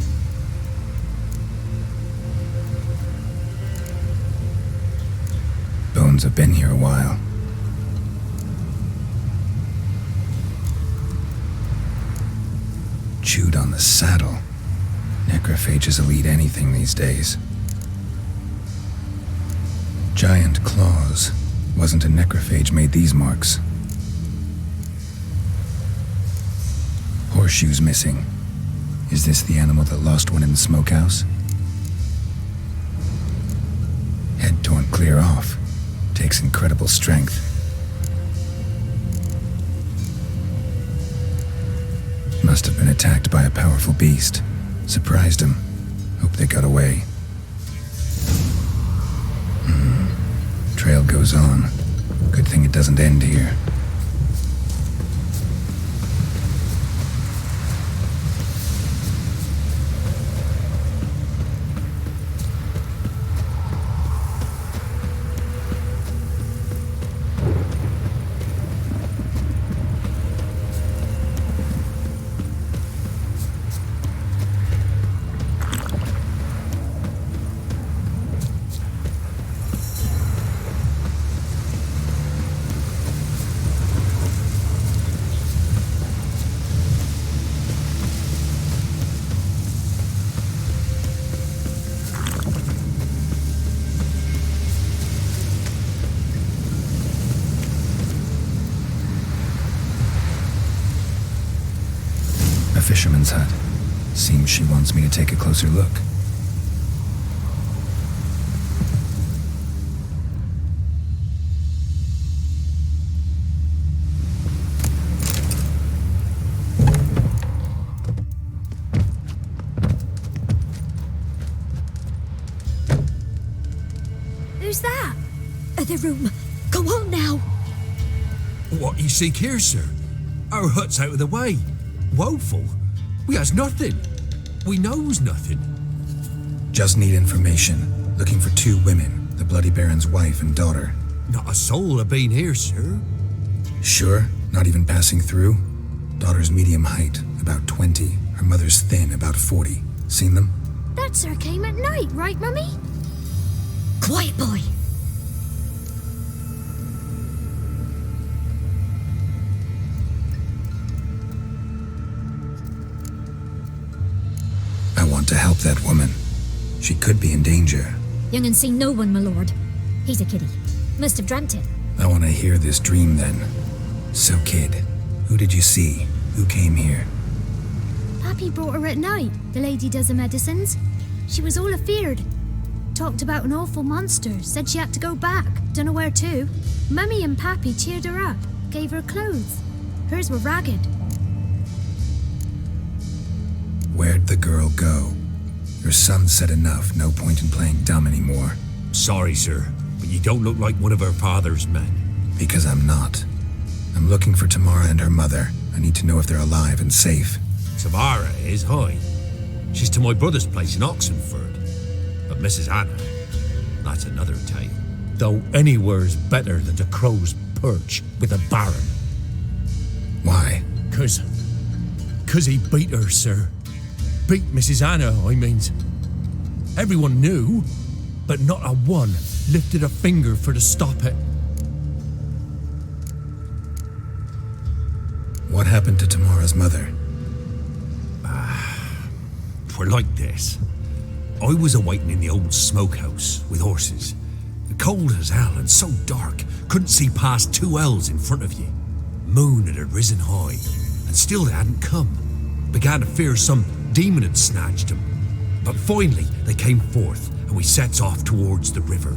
[SPEAKER 4] Bones have been here a while. Chewed on the saddle. Necrophages will eat anything these days. Giant claws. Wasn't a necrophage made these marks. Horseshoes missing. Is this the animal that lost one in the smokehouse? Head torn clear off. Takes incredible strength. Must have been attacked by a powerful beast. Surprised him. Hope they got away. Trail goes on. Good thing it doesn't end here. Fisherman's hut. Seems she wants me to take a closer look.
[SPEAKER 7] Who's that? The room. Go on now.
[SPEAKER 11] What you seek here, sir? Our hut's out of the way. Woeful. We has nothing. We knows nothing.
[SPEAKER 10] Just need information. Looking for 2 women, the Bloody Baron's wife and daughter.
[SPEAKER 11] Not a soul have been here, sir.
[SPEAKER 10] Sure? Not even passing through? Daughter's medium height, about 20. Her mother's thin, about 40. Seen them?
[SPEAKER 7] That sir came at night, right, Mummy? Quiet, boy.
[SPEAKER 10] I want to help that woman. She could be in danger.
[SPEAKER 7] Young and seen no one, my lord. He's a kiddie. Must have dreamt it.
[SPEAKER 10] I want to hear this dream then. So, kid, who did you see? Who came here?
[SPEAKER 12] Pappy brought her at night. The lady does the medicines. She was all afeared. Talked about an awful monster. Said she had to go back. Dunno where to. Mummy and Pappy cheered her up. Gave her clothes. Hers were ragged.
[SPEAKER 10] Where'd the girl go? Your son said enough. No point in playing dumb anymore.
[SPEAKER 11] Sorry, sir, but you don't look like one of her father's men.
[SPEAKER 10] Because I'm not. I'm looking for Tamara and her mother. I need to know if they're alive and safe.
[SPEAKER 11] Tamara is, hi. She's to my brother's place in Oxenford. But Mrs. Anna, that's another tale. Though anywhere's better than the crow's perch with a baron.
[SPEAKER 10] Why?
[SPEAKER 11] 'Cause he beat her, sir. Beat Mrs. Anna, I means. Everyone knew, but not a one lifted a finger for to stop it.
[SPEAKER 10] What happened to Tamara's mother?
[SPEAKER 11] Twere like this. I was awaiting in the old smokehouse with horses. Cold as hell and so dark, couldn't see past 2 ells in front of you. Moon had risen high, and still they hadn't come. Began to fear some demon had snatched them. But finally they came forth, and we sets off towards the river.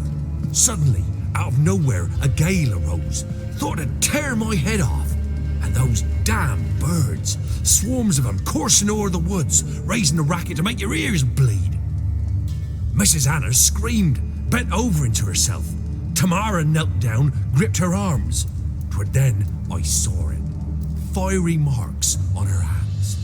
[SPEAKER 11] Suddenly, out of nowhere, a gale arose. Thought it'd tear my head off. And those damn birds, swarms of them coursing o'er the woods, raising a racket to make your ears bleed. Mrs. Anna screamed, bent over into herself. Tamara knelt down, gripped her arms. 'Twere then I saw it. Fiery marks on her hands.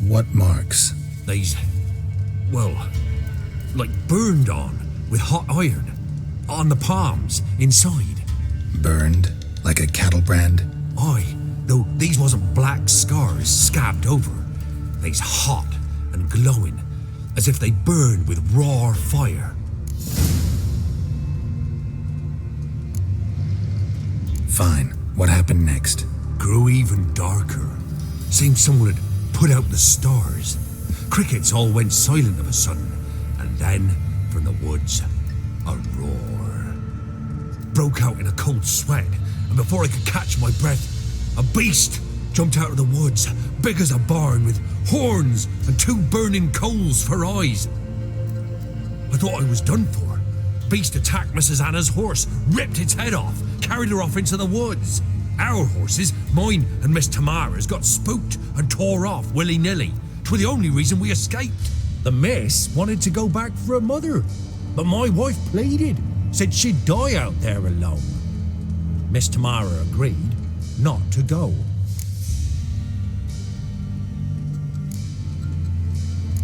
[SPEAKER 10] What marks?
[SPEAKER 11] These, well, like burned on with hot iron. On the palms, inside.
[SPEAKER 10] Burned? Like a cattle brand?
[SPEAKER 11] Aye, though these wasn't black scars scabbed over. They's hot and glowing, as if they burned with raw fire.
[SPEAKER 10] Fine. What happened next?
[SPEAKER 11] Grew even darker. Seemed someone had put out the stars. Crickets all went silent of a sudden, and then, from the woods, a roar. Broke out in a cold sweat, and before I could catch my breath, a beast jumped out of the woods, big as a barn, with horns and 2 burning coals for eyes. I thought I was done for. Beast attacked Mrs. Anna's horse, ripped its head off, carried her off into the woods. Our horses, mine and Miss Tamara's, got spooked and tore off willy-nilly. 'Twere the only reason we escaped. The miss wanted to go back for her mother, but my wife pleaded, said she'd die out there alone. Miss Tamara agreed not to go.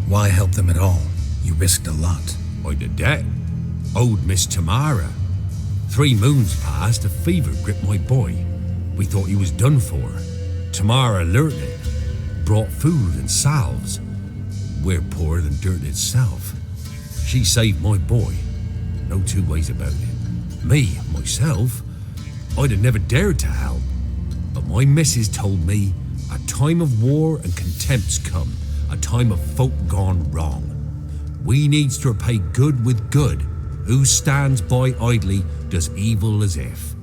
[SPEAKER 10] Why help them at all? You risked a lot.
[SPEAKER 11] I did that. Owed Miss Tamara. 3 moons passed, a fever gripped my boy. We thought he was done for. Tamara learnt it. Brought food and salves. We're poorer than dirt itself. She saved my boy. No 2 ways about it. Me, myself, I'd have never dared to help. But my missus told me a time of war and contempt's come. A time of folk gone wrong. We needs to repay good with good. Who stands by idly does evil as if.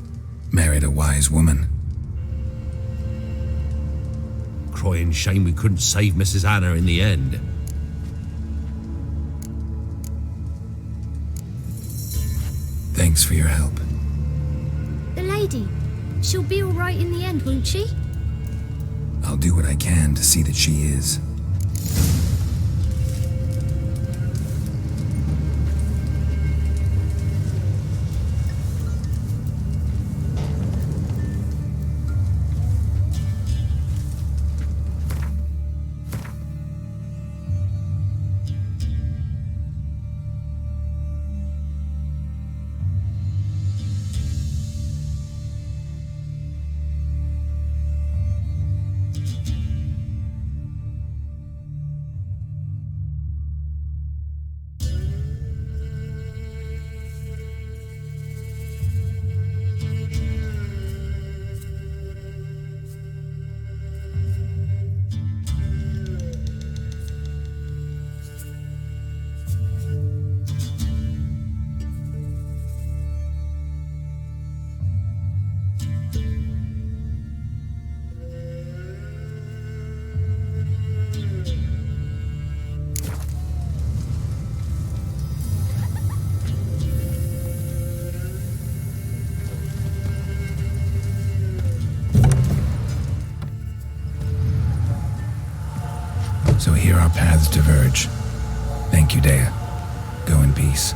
[SPEAKER 10] Married a wise woman.
[SPEAKER 11] Crying shame we couldn't save Mrs. Anna in the end.
[SPEAKER 10] Thanks for your help.
[SPEAKER 12] The lady, she'll be all right in the end, won't she?
[SPEAKER 10] I'll do what I can to see that she is. So here our paths diverge. Thank you, Dea. Go in peace.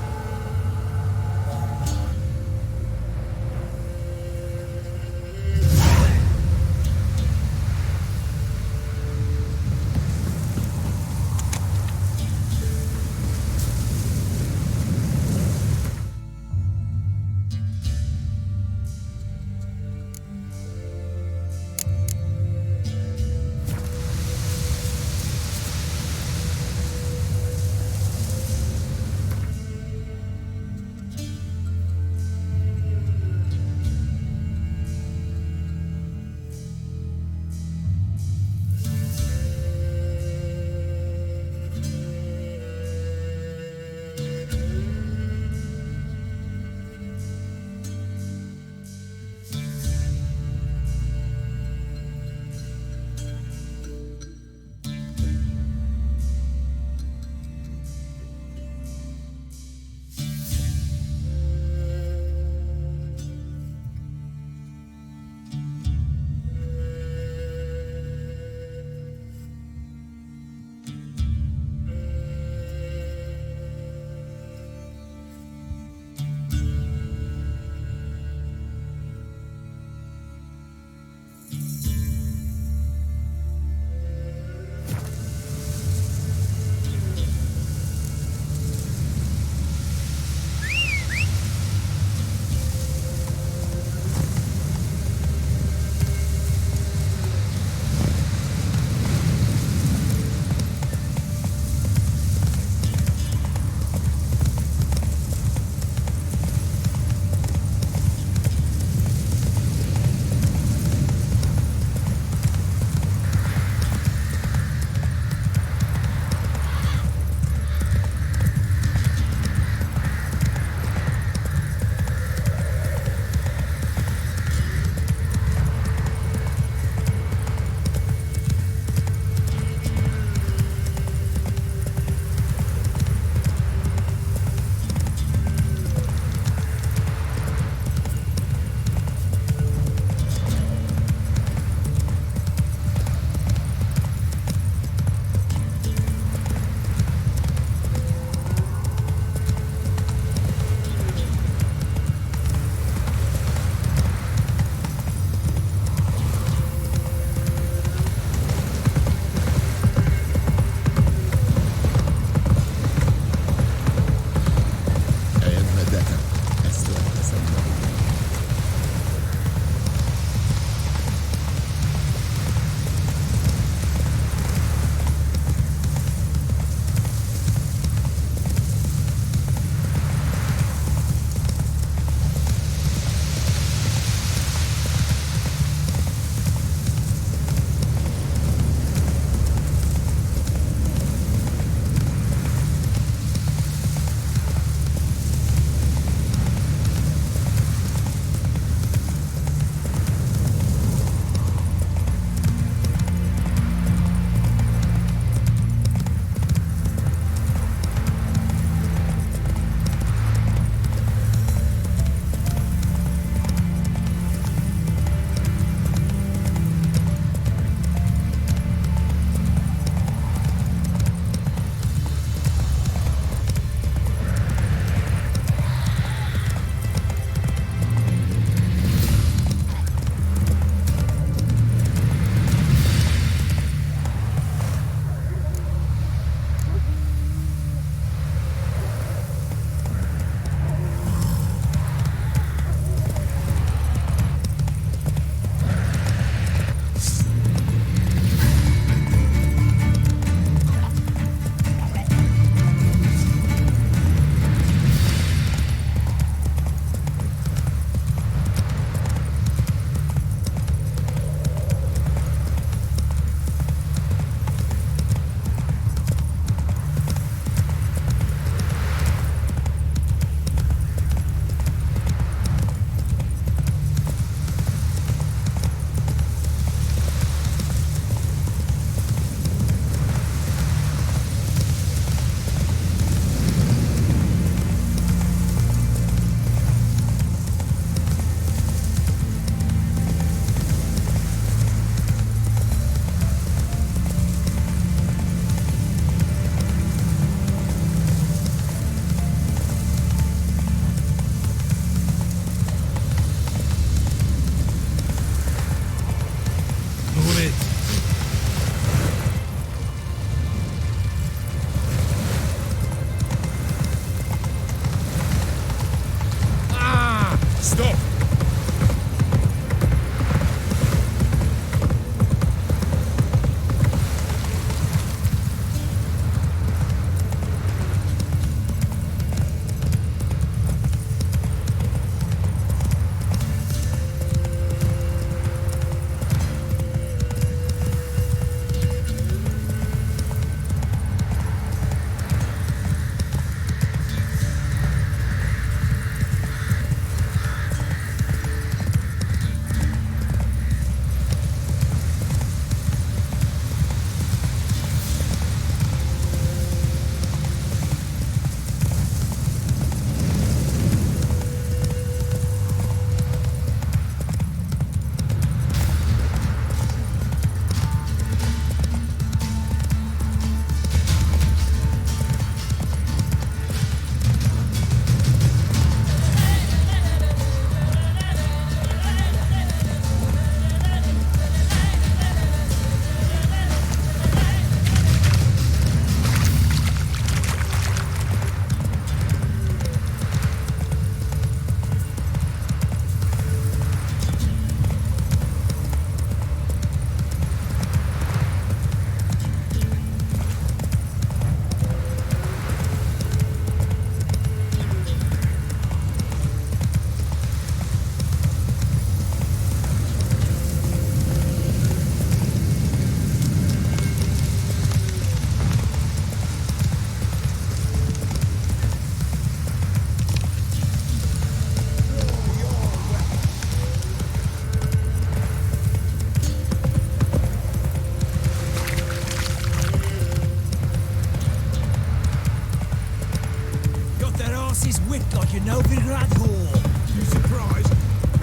[SPEAKER 13] lass's whipped like a Novigrad whore.
[SPEAKER 6] You surprised?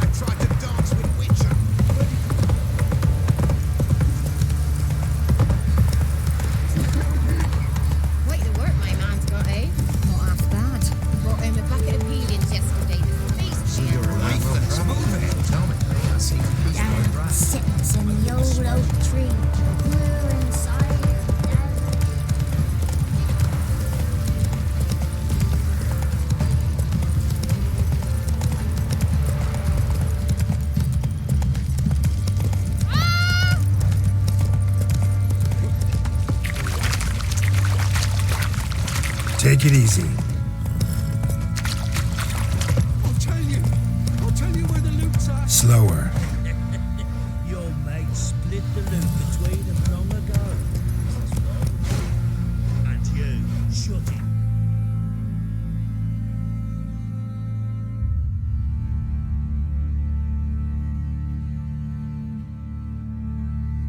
[SPEAKER 6] I tried to dance with Witcher.
[SPEAKER 14] Quite the work my man's got, eh? Not half bad. Brought home a bucket of peelings yesterday.
[SPEAKER 6] So you're right. Let's move it. Tell me. I see.
[SPEAKER 12] Sits in the old oak tree, blue inside.
[SPEAKER 4] Take it easy.
[SPEAKER 6] I'll tell you where the loot's at.
[SPEAKER 4] Slower.
[SPEAKER 5] Your mate split the loot between